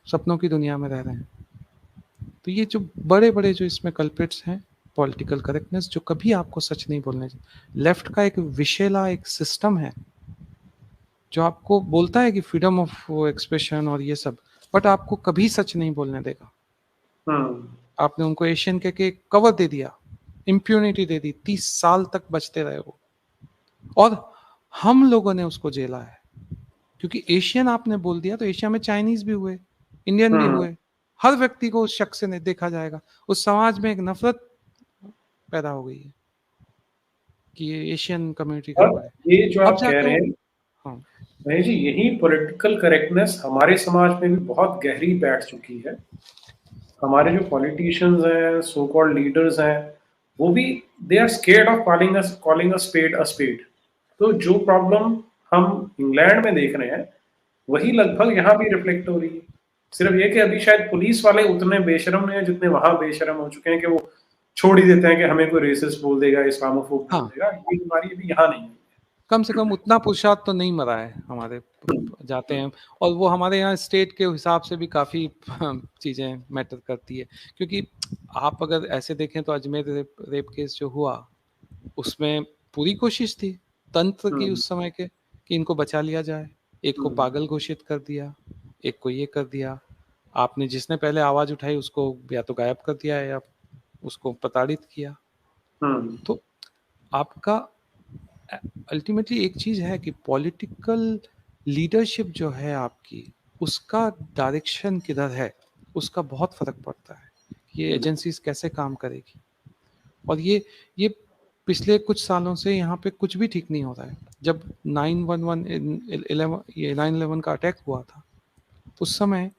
सपनों की दुनिया में रह रहे हैं? तो ये जो बड़े बड़े जो इसमें कल्प्रिट्स हैं, पॉलिटिकल करेक्टनेस, जो कभी आपको सच नहीं बोलने चाहिए। लेफ्ट का एक विशेला एक सिस्टम है जो आपको बोलता है कि फ्रीडम ऑफ एक्सप्रेशन और ये सब, बट आपको कभी सच नहीं बोलने देगा। आपने उनको एशियन के कवर दे दिया, इम्प्यूनिटी दे दी, 30 साल तक बचते रहे वो, और हम लोगों ने उसको झेला है। क्योंकि एशियन आपने बोल दिया तो एशिया में चाइनीज भी हुए, इंडियन भी हुए, हर व्यक्ति को उस शख्स से देखा जाएगा। उस समाज में एक नफरत पैदा हो गई है कि ये एशियन कम्युनिटी का है। ये जो आप कह रहे हैं, हाँ भाई जी, यही पॉलिटिकल करेक्टनेस हमारे समाज में भी बहुत गहरी बैठ चुकी है। हमारे जो पॉलिटिशियंस हैं, सो कॉल्ड लीडर्स हैं, वो भी they are scared of calling a spade a spade. तो जो प्रॉब्लम हम इंग्लैंड में देख रहे हैं वही लगभग यहाँ भी रिफ्लेक्ट हो रही है। सिर्फ ये कि अभी शायद पुलिस वाले उतने बेशरम नहीं है जितने वहां बेशरम हो चुके हैं कि वो छोड़ ही देते हैं कि हमें कोई रेसिस्ट बोल देगा, इस्लामोफोब बोल देगा। ये बीमारी अभी यहाँ नहीं है। कम से कम उतना पुरुषार्थ तो नहीं मरा है हमारे जाते हैं। और वो हमारे यहाँ स्टेट के हिसाब से भी काफ़ी चीज़ें मैटर करती है। क्योंकि आप अगर ऐसे देखें तो अजमेर रेप केस जो हुआ उसमें पूरी कोशिश थी तंत्र की उस समय के कि इनको बचा लिया जाए। एक को पागल घोषित कर दिया, एक को ये कर दिया। आपने जिसने पहले आवाज उठाई उसको या तो गायब कर दिया या उसको प्रताड़ित किया। तो आपका अल्टीमेटली एक चीज है कि पॉलिटिकल लीडरशिप जो है आपकी, उसका डायरेक्शन किधर है, उसका बहुत फर्क पड़ता है। ये एजेंसीज कैसे काम करेगी। और ये पिछले कुछ सालों से यहाँ पे कुछ भी ठीक नहीं हो रहा है। जब 9/11 का अटैक हुआ था, उस समय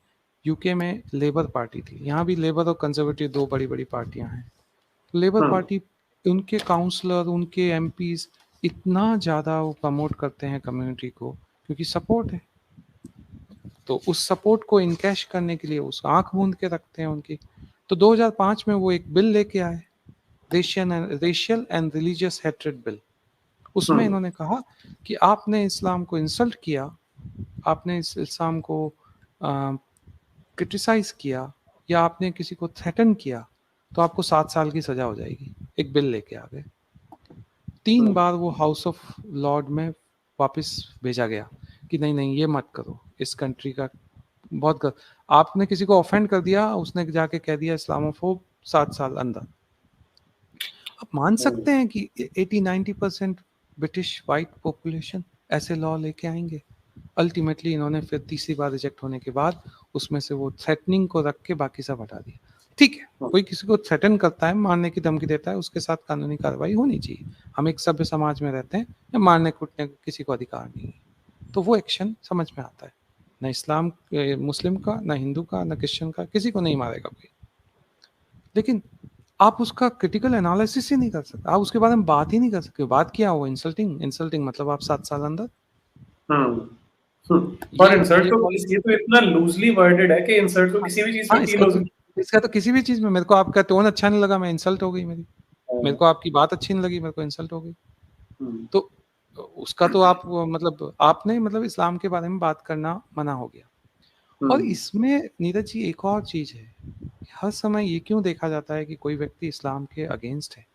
यूके में लेबर पार्टी थी। यहाँ भी लेबर और कंजर्वेटिव दो बड़ी बड़ी पार्टियां हैं। लेबर पार्टी, उनके काउंसलर, उनके एमपीज इतना ज़्यादा वो प्रमोट करते हैं कम्युनिटी को, क्योंकि सपोर्ट है। तो उस सपोर्ट को इनकैश करने के लिए उस आंख मूंद के रखते हैं उनकी। तो 2005 में वो एक बिल लेके आए, racial and religious hatred bill. उसमें इन्होंने कहा कि आपने इस्लाम को इंसल्ट किया, आपने इस इस्लाम को क्रिटिसाइज किया, या आपने किसी को थ्रेटन किया, तो आपको 7 साल की सजा हो जाएगी। एक बिल लेके आ गए। 3 बार वो हाउस ऑफ लॉर्ड में वापस भेजा गया कि नहीं नहीं ये मत करो, इस कंट्री का बहुत आपने किसी को ऑफेंड कर दिया, उसने जाके कह दिया इस्लामोफोब, 7 साल अंदर। आप मान सकते हैं कि 80-90% ब्रिटिश वाइट पॉपुलेशन ऐसे लॉ लेके आएंगे। अल्टीमेटली इन्होंने फिर तीसरी बार रिजेक्ट होने के बाद उसमें से वो थ्रेटनिंग को रख के बाकी सब हटा दिया। ठीक है, कोई किसी को थ्रेटन करता है, मारने की धमकी देता है, उसके साथ कानूनी कार्रवाई होनी चाहिए। हम एक सभ्य समाज में रहते हैं, या मारने कूटने का किसी को अधिकार नहीं है, तो वो एक्शन समझ में आता है। न इस्लाम मुस्लिम का, न हिंदू का, न क्रिश्चियन का, किसी को नहीं मारेगा कोई। लेकिन आप उसका क्रिटिकल एनालिसिस ही नहीं कर सकते, आप उसके बारे में बात ही नहीं कर सकते। बात किया हो इंसल्टिंग मतलब आप 7 साल अंदर। और इंसल्ट तो ये तो इतना लूजली वर्डेड है कि इंसल्ट तो किसी भी चीज में फील हो सकती है। इसका तो किसी भी चीज में, मेरे को आपका टोन अच्छा नहीं लगा, मैं इंसल्ट हो गई मेरी। मेरे को आपकी बात अच्छी नहीं लगी, मेरे को इंसल्ट हो गई। तो उसका तो आप मतलब आपने मतलब इस्लाम के बारे में बात करना मना हो गया। और इसमें नीरज जी एक और चीज है, हर समय ये क्यों देखा जाता है कि कोई व्यक्ति इस्लाम के अगेंस्ट है।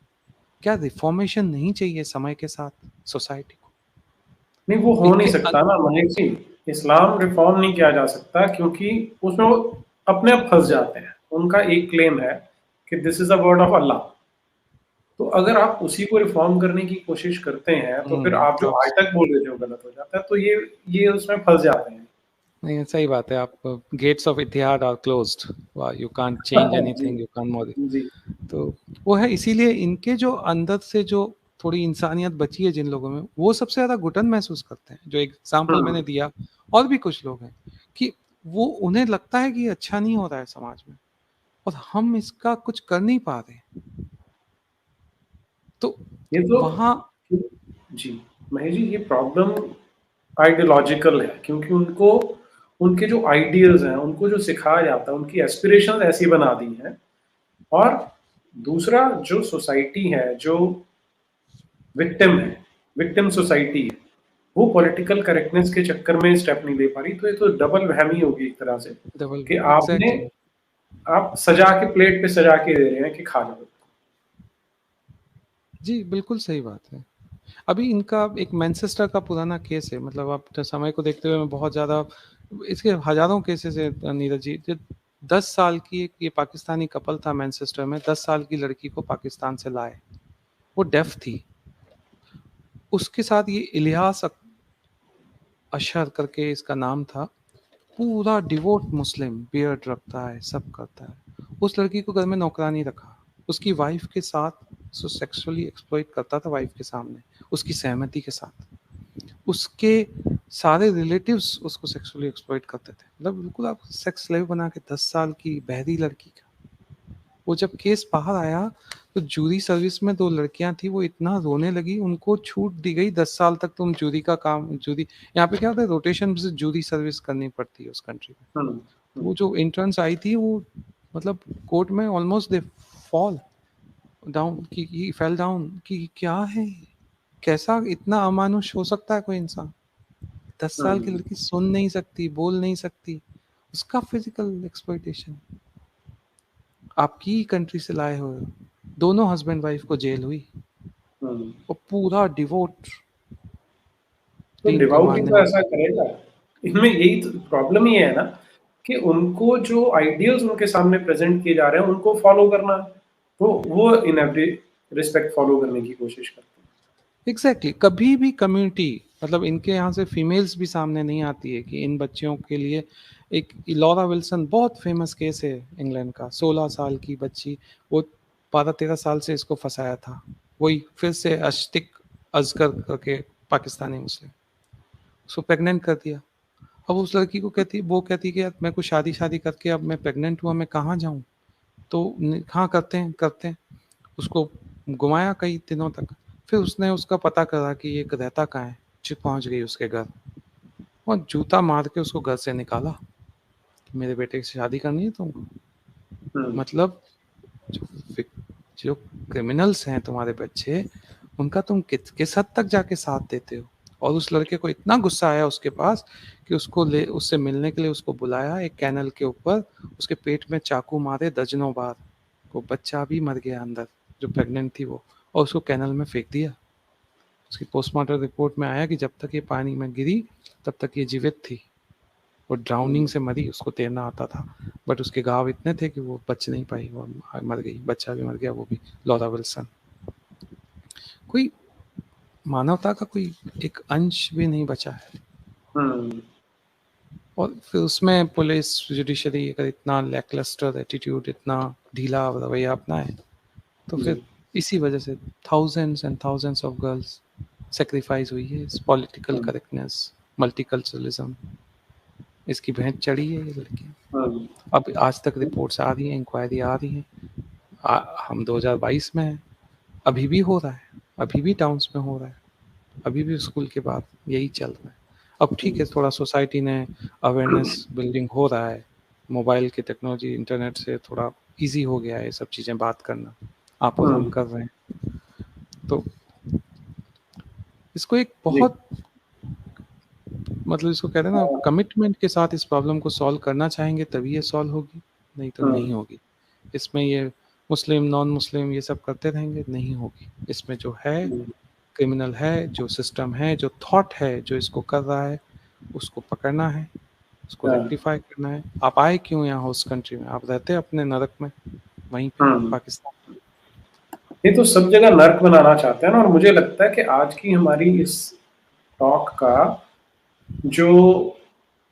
क्या रिफॉर्मेशन नहीं चाहिए समय के साथ सोसाइटी को? नहीं, वो हो नहीं सकता ना महेश जी। इस्लाम रिफॉर्म नहीं किया जा सकता क्योंकि उसमें वो अपने आप फंस जाते हैं। उनका एक क्लेम है कि this is the word of Allah. तो अगर आप उसी को रिफॉर्म करने की कोशिश करते हैं तो फिर आप जो आज तक बोल रहे थे वो गलत हो जाता है। तो ये उसमें फंस जाते हैं। नहीं, सही बात है। आप गेट्स ऑफ इतिहाद are closed, you can't change anything, you can't modify. तो वो है, इसीलिए इनके जो अंदर से जो थोड़ी इंसानियत बची है जिन लोगों में, वो सबसे ज्यादा घुटन महसूस करते हैं। जो एग्जाम्पल मैंने दिया, और भी कुछ लोग हैं कि वो उन्हें लगता है कि अच्छा नहीं हो रहा है समाज में और हम इसका कुछ कर नहीं पा रहे। तो ये तो वहां जी महेश जी, ये प्रॉब्लम आइडियोलॉजिकल है क्योंकि उनको उनके जो आइडियल्स हैं, उनको जो सिखाया जाता है, उनकी एस्पिरेशंस ऐसी बना दी हैं। और दूसरा, जो सोसाइटी है, जो विक्टिम है, विक्टिम सोसाइटी है, वो पॉलिटिकल करेक्टनेस के चक्कर में स्टेप नहीं ले पा रही। तो ये तो डबल वहमी होगी एक तरह से कि आपने आप सजा के प्लेट पे सजा के दे रहे हैं कि खा लो। जी बिल्कुल सही बात है। अभी इनका एक मैनचेस्टर का पुराना केस है, मतलब आप समय को देखते हुए मैं बहुत ज़्यादा, इसके हजारों केसेस है नीरज जी। 10 साल की एक ये पाकिस्तानी कपल था मैनचेस्टर में, 10 साल की लड़की को पाकिस्तान से लाए, वो डेफ थी। उसके साथ ये इलियास अशहर करके इसका नाम था, पूरा डिवोट मुस्लिम, बियर्ड रखता है, सब करता है। उस लड़की को घर में नौकरानी रखा, उसकी वाइफ के साथ सेक्सुअली एक्सप्लॉइट करता था, वाइफ के सामने उसकी सहमति के साथ। उसके सारे रिलेटिव्स उसको सेक्सुअली एक्सप्लॉइट करते थे, मतलब बिल्कुल आप सेक्स स्लेव बना के 10 साल की बहरी लड़की का। वो जब केस बाहर आया तो जूरी सर्विस में 2 लड़कियां थी, वो इतना रोने लगी, उनको छूट दी गई 10 साल तक तुम जूरी का काम, जूरी यहाँ पे क्या होता है, रोटेशन से जूरी सर्विस करनी पड़ती है उस कंट्री में। तो वो जो इंटर्न्स आई थी, वो मतलब कोर्ट में ऑलमोस्ट दे फॉल डाउन, कि फेल डाउन कि क्या है, कैसा इतना अमानुष हो सकता है कोई इंसान। 10 साल की लड़की सुन नहीं सकती, बोल नहीं सकती, उसका फिजिकल एक्सप्लॉइटेशन। आपकी कंट्री से लाए हुए दोनों हस्बैंड वाइफ को जेल हुई और पूरा डिवोट तो लिंक डिवोटी मानने तो वाले। ऐसा करेगा। इनमें यही तो प्रॉब्लम ही है ना, कि उनको जो आइडियल्स उनके सामने प्रेजेंट किए जा रहे हैं उनको फॉलो करना है, तो वो इन एवरी रिस्पेक्ट फॉलो करने की कोशिश करते एग्जैक्टली exactly. कभी भी कम्युनिटी, मतलब इनके यहाँ से फीमेल्स भी सामने नहीं आती है कि इन बच्चियों के लिए एक लॉरा विल्सन बहुत फेमस केस है इंग्लैंड का, 16 साल की बच्ची, वो 12-13 साल से इसको फंसाया था, वही फिर से अश्तिक अजगर करके पाकिस्तानी मुस्लिम, उसको प्रेग्नेंट कर दिया। अब उस लड़की को कहती, वो कहती कि यार मैं कुछ शादी शादी करके अब मैं प्रेग्नेंट हुआ, मैं कहाँ जाऊँ, तो हाँ करते हैं, उसको घुमाया कई दिनों तक, फिर उसने उसका पता करा कि ये रहता कहाँ है, फिर पहुंच गई उसके घर और जूता मार के उसको घर से निकाला कि मेरे बेटे से शादी करनी है तुमको। हैं। मतलब जो जो क्रिमिनल्स हैं तुम्हारे बच्चे, उनका तुम किस हद तक जाके साथ देते हो। और उस लड़के को इतना गुस्सा आया उसके पास कि उससे मिलने के लिए उसको बुलाया एक कैनल के ऊपर, उसके पेट में चाकू मारे दर्जनों बार, वो बच्चा भी मर गया अंदर, जो प्रेग्नेंट थी वो, और उसको कैनल में फेंक दिया। उसकी पोस्टमार्टम रिपोर्ट में आया कि जब तक ये पानी में गिरी तब तक ये जीवित थी, वो ड्राउनिंग से मरी, उसको तैरना आता था, बट उसके घाव इतने थे कि वो बच नहीं पाई, वो मर गई, बच्चा भी मर गया, वो भी लॉरा विल्सन। कोई मानवता का कोई एक अंश भी नहीं बचा है। और फिर उसमें पुलिस जुडिशरी अगर इतना लैकलस्टर एटीट्यूड, इतना ढीला रवैया अपनाए, तो फिर इसी वजह से thousands and thousands of girls sacrifice हुई है इस पॉलिटिकल करेक्टनेस, मल्टीकल्चरलिज्म, इसकी भेंट चढ़ी है ये लड़की। अब आज तक रिपोर्ट्स आ रही हैं, इंक्वायरी आ रही हैं, हम 2022 में हैं, अभी भी हो रहा है, अभी भी टाउन्स में हो रहा है, अभी भी स्कूल के बाद यही चल रहा है। अब ठीक है, थोड़ा सोसाइटी ने अवेयरनेस बिल्डिंग हो रहा है, मोबाइल की टेक्नोलॉजी, इंटरनेट से थोड़ा इजी हो गया है ये सब चीज़ें बात करना, आप और हम कर रहे हैं, तो इसको एक जी। बहुत, मतलब इसको कहते हैं ना, कमिटमेंट के साथ इस प्रॉब्लम को सॉल्व करना चाहेंगे तभी ये सॉल्व होगी, नहीं तो नहीं होगी। इसमें ये मुस्लिम नॉन मुस्लिम ये सब करते रहेंगे, नहीं होगी। इसमें जो है क्रिमिनल है, जो सिस्टम है, जो थॉट है, जो इसको कर रहा है, उसको पकड़ना है, उसको रेक्टिफाई करना है। आप आए क्यों यहाँ होस्ट कंट्री में, आप रहते अपने नरक में वहीं पे पाकिस्तान। ये तो सब जगह नर्क बनाना चाहते हैं ना, और मुझे लगता है कि आज की हमारी इस टॉक का जो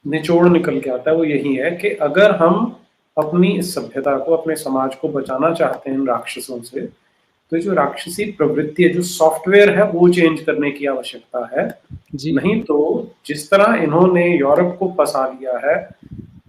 निचोड़ निकल के आता है वो यही है कि अगर हम अपनी इस सभ्यता को, अपने समाज को बचाना चाहते हैं इन राक्षसों से, तो जो राक्षसी प्रवृत्ति है, जो सॉफ्टवेयर है, वो चेंज करने की आवश्यकता है। जी नहीं तो जिस तरह इन्होंने यूरोप को फंसा लिया है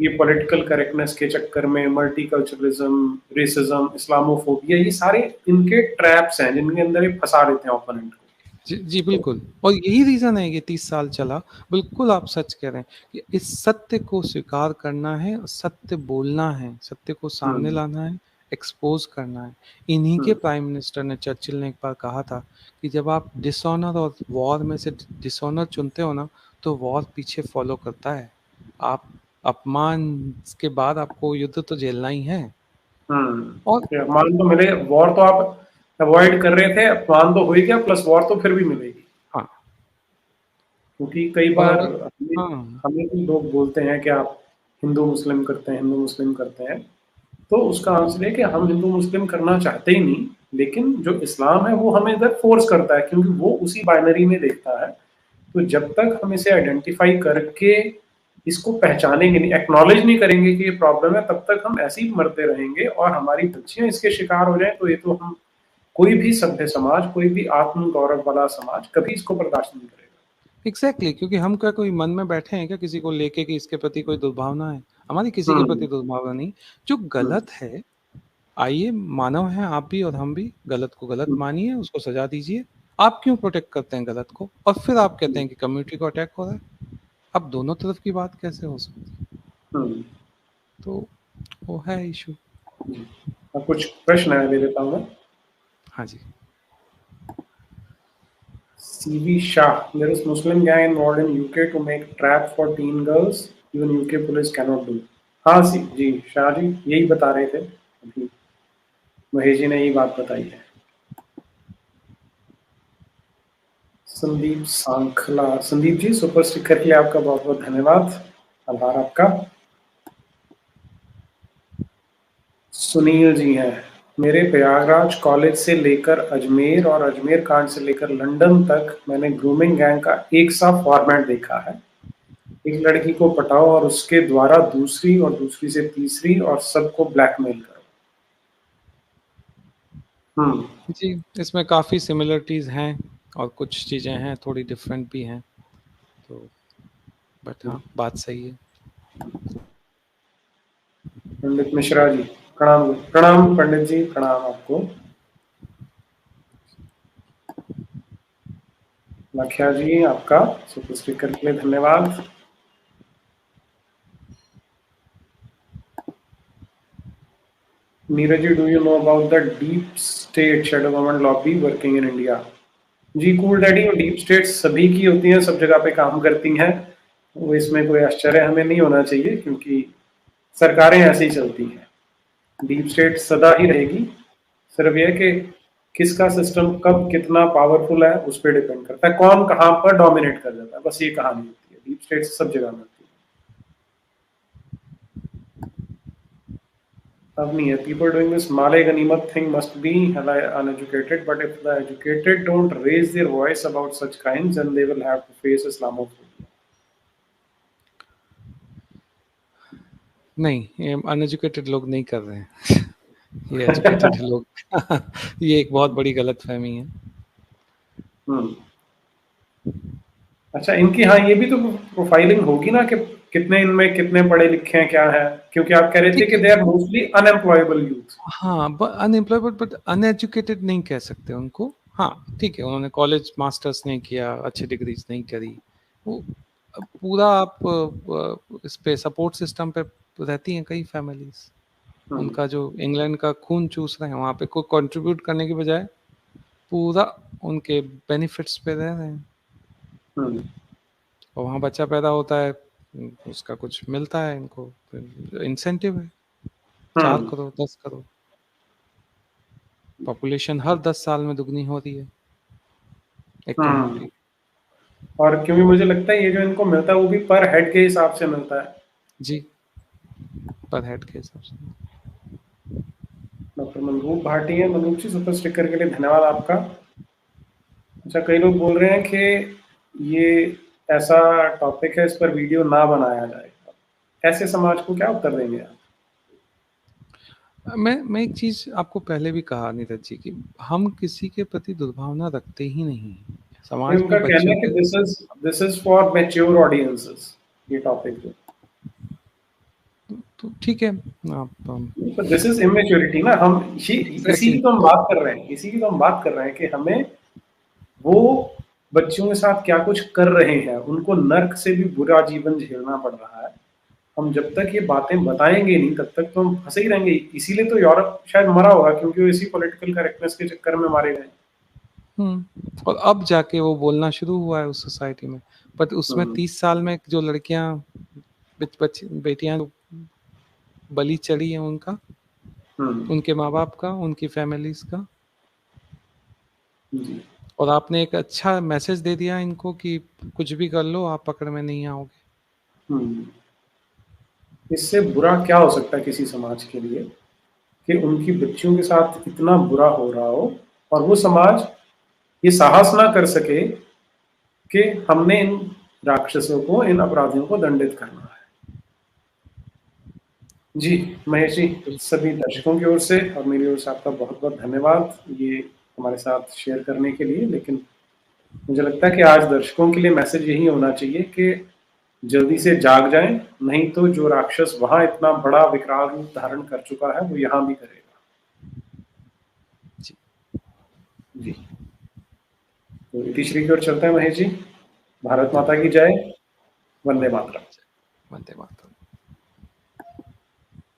ये पॉलिटिकल करेक्टनेस के चक्कर में, मल्टीकल्चरलिज्म, रेसिज्म, इस्लामोफोबिया, ये सारे इनके ट्रैप्स हैं जिनके अंदर ये फंसा देते हैं ओपोनेंट को। जी बिल्कुल, और यही रीज़न है कि 30 साल चला। बिल्कुल आप सच कह रहे हैं कि इस सत्य को स्वीकार करना है, सत्य बोलना है, सत्य को सामने लाना है, एक्सपोज करना है। इन्हीं के प्राइम मिनिस्टर ने, चर्चिल ने एक बार कहा था कि जब आप डिसऑनर और वॉर में से डिसऑनर चुनते हो ना, तो वॉर पीछे फॉलो करता है। आप अपमान के बाद आपको युद्ध तो झेलना ही है। और अपमान तो मिले, वॉर तो आप अवॉइड कर रहे थे, अपमान तो हो ही गया, प्लस वॉर तो फिर भी मिलेगी। हाँ, क्योंकि कई और बार अगर, हमें हाँ हमें भी लोग बोलते हैं कि आप हिंदू मुस्लिम करते हैं, हिंदू मुस्लिम करते हैं, तो उसका आंसर है कि हम हिंदू मुस्लिम करना चाहते ही नहीं, लेकिन जो इस्लाम है वो हमें इधर फोर्स करता है, क्योंकि वो उसी बाइनरी में देखता है। तो जब तक हम इसे आइडेंटिफाई करके इसको पहचानेंगे नहीं, एक्नॉलेज नहीं करेंगे कि ये प्रॉब्लम है, तब तक हम ऐसे ही मरते रहेंगे और हमारी बच्चियां इसके शिकार हो जाए, तो ये तो हम, कोई भी सभ्य समाज, कोई भी आत्म गौरव वाला समाज कभी इसको बर्दाश्त नहीं करेगा। एग्जैक्टली exactly, क्योंकि हम क्या कोई मन में बैठे हैं क्या किसी को लेके कि इसके प्रति कोई दुर्भावना है, हमारी किसी के प्रति दुर्भावना नहीं। जो गलत है, आइए, मानव हैं आप भी और हम भी, गलत को गलत मानिए, उसको सजा दीजिए। आप क्यों प्रोटेक्ट करते हैं गलत को, और फिर आप कहते हैं कि कम्युनिटी को अटैक हो रहा है। अब दोनों तरफ की बात कैसे हो सकती है, तो वो है इशू। कुछ प्रश्न है, ले लेता हूँ मैं। हाँ जी। CV Shah, there is Muslim gang involved in UK to make trap for teen girls, even UK police cannot do। हाँ जी, शाह जी यही बता रहे थे अभी, महेश जी ने यही बात बताई है। संदीप सांखला, संदीप जी सुपर स्टिकर के लिए आपका बहुत बहुत धन्यवाद, आभार आपका। सुनील जी हैं, मेरे प्रयागराज कॉलेज से लेकर अजमेर और अजमेर कांड से लेकर लंदन तक मैंने ग्रूमिंग गैंग का एक सा फॉर्मेट देखा है। एक लड़की को पटाओ और उसके द्वारा दूसरी और दूसरी से तीसरी और सबको ब्लैकमेल करो। जी, इसमें काफ़ी सिमिलरिटीज़ हैं और कुछ चीज़ें हैं थोड़ी डिफरेंट भी हैं, तो बट हाँ, बात सही है। पंडित मिश्रा जी, प्रणाम प्रणाम पंडित जी, प्रणाम आपको। लखिया जी, आपका सुपर स्टिकर के लिए धन्यवाद। Neeraj ji, do you know about the deep state shadow government lobby working in India? जी कूल डैडी, डीप स्टेट सभी की होती हैं, सब जगह पे काम करती हैं, वो इसमें कोई आश्चर्य हमें नहीं होना चाहिए क्योंकि सरकारें ऐसी ही चलती हैं। डीप स्टेट सदा ही रहेगी, सिर्फ यह कि किसका सिस्टम कब कितना पावरफुल है उस पर डिपेंड करता है, कौन कहाँ पर डोमिनेट कर जाता है, बस ये कहानी होती है। डीप स्टेट सब जगह में होती है। अब नहीं है, people doing this माले गनीमत thing must be uneducated, but if the educated don't raise their voice about such crimes, then they will have to face Islamophobia. नहीं, ये अनएजुकेटेड लोग नहीं कर रहे हैं। ये एजुकेटेड लोग ये एक बहुत बड़ी गलतफहमी है। अच्छा, इनकी हाँ ये भी तो प्रोफाइलिंग होगी ना कि कितने इनमें कितने पढ़े लिखे हैं, क्या है, क्योंकि आप कह रहे थे ठीक कि है। They are mostly unemployable youth. हाँ, अनएम्प्लॉयबल बट अनएजुकेटेड नहीं कह सकते उनको। हाँ, ठीक है, उन्होंने कॉलेज मास्टर्स नहीं किया, अच्छी डिग्रीज नहीं करी, वो पूरा आप इस पे सपोर्ट सिस्टम पे रहती हैं कई फैमिलीज, उनका जो इंग्लैंड का खून चूस रहे हैं वहाँ पे कोई कंट्रीब्यूट करने के बजाय पूरा उनके बेनिफिट्स पे रह रहे हैं, और वहाँ बच्चा पैदा होता है, उसका कुछ मिलता है इनको, इंसेंटिव है 4 करोड़ 10 करोड़, पॉपुलेशन हर 10 साल में दुगनी हो रही है एक कम्युनिटी। और क्योंकि मुझे लगता है ये जो इनको मिलता है वो भी पर हेड के हिसाब से मिलता है। जी, पर हेड के हिसाब से। डॉक्टर मनरूप भाटी है, मनरूप जी सुपर स्टिकर के लिए धन्यवाद आपका। अच्छा, कई लोग बोल रहे हैं कि ये ऐसा टॉपिक है, इस पर वीडियो ना बनाया जाए, ऐसे समाज को क्या उत्तर देंगे आप? मैं एक चीज आपको पहले भी कहा नीरज जी की, हम किसी के प्रति दुर्भावना रखते ही नहीं, समाज उनका में कहना बच्चों है कि के। This is for mature audiences, ये टॉपिक जो, तो ठीक है, आप तो दिस इज इमेच्योरिटी ना, हम इसी एग्जैक्टली की तो हम बात कर रहे हैं, इसी की तो हम बात कर रहे हैं कि हमें वो बच्चों के साथ क्या कुछ कर रहे हैं, उनको नर्क से भी बुरा जीवन झेलना पड़ रहा है। हम जब तक ये बातें बताएंगे नहीं तब तक तो हम फंसे ही रहेंगे। इसीलिए तो यूरोप शायद मरा होगा, क्योंकि वो इसी पॉलिटिकल करेक्टनेस के चक्कर में मारे गए। और अब जाके वो बोलना शुरू हुआ है उस सोसाइटी में, बट उसमें 30 साल में जो लड़कियां बेटियां बलि चढ़ी हैं उनका, उनके माँ बाप का, उनकी फैमिलीज का, जी। और आपने एक अच्छा मैसेज दे दिया इनको कि कुछ भी कर लो आप पकड़ में नहीं आओगे। इससे बुरा क्या हो सकता है किसी समाज के लिए कि उनकी बच्चियों के साथ इतना बुरा हो रहा हो और वो समाज ये साहस ना कर सके कि हमने इन राक्षसों को, इन अपराधियों को दंडित करना है। जी महेश जी, सभी दर्शकों की ओर से और मेरी ओर से आपका बहुत बहुत धन्यवाद ये हमारे साथ शेयर करने के लिए। लेकिन मुझे लगता है कि आज दर्शकों के लिए मैसेज यही होना चाहिए कि जल्दी से जाग जाएं, नहीं तो जो राक्षस वहां इतना बड़ा विकराल रूप धारण कर चुका है वो यहाँ भी करेगा। जी जी, तो इतिश्री की ओर चलते हैं महेश जी। भारत माता की जय, वंदे मातरम। वंदे मातरम।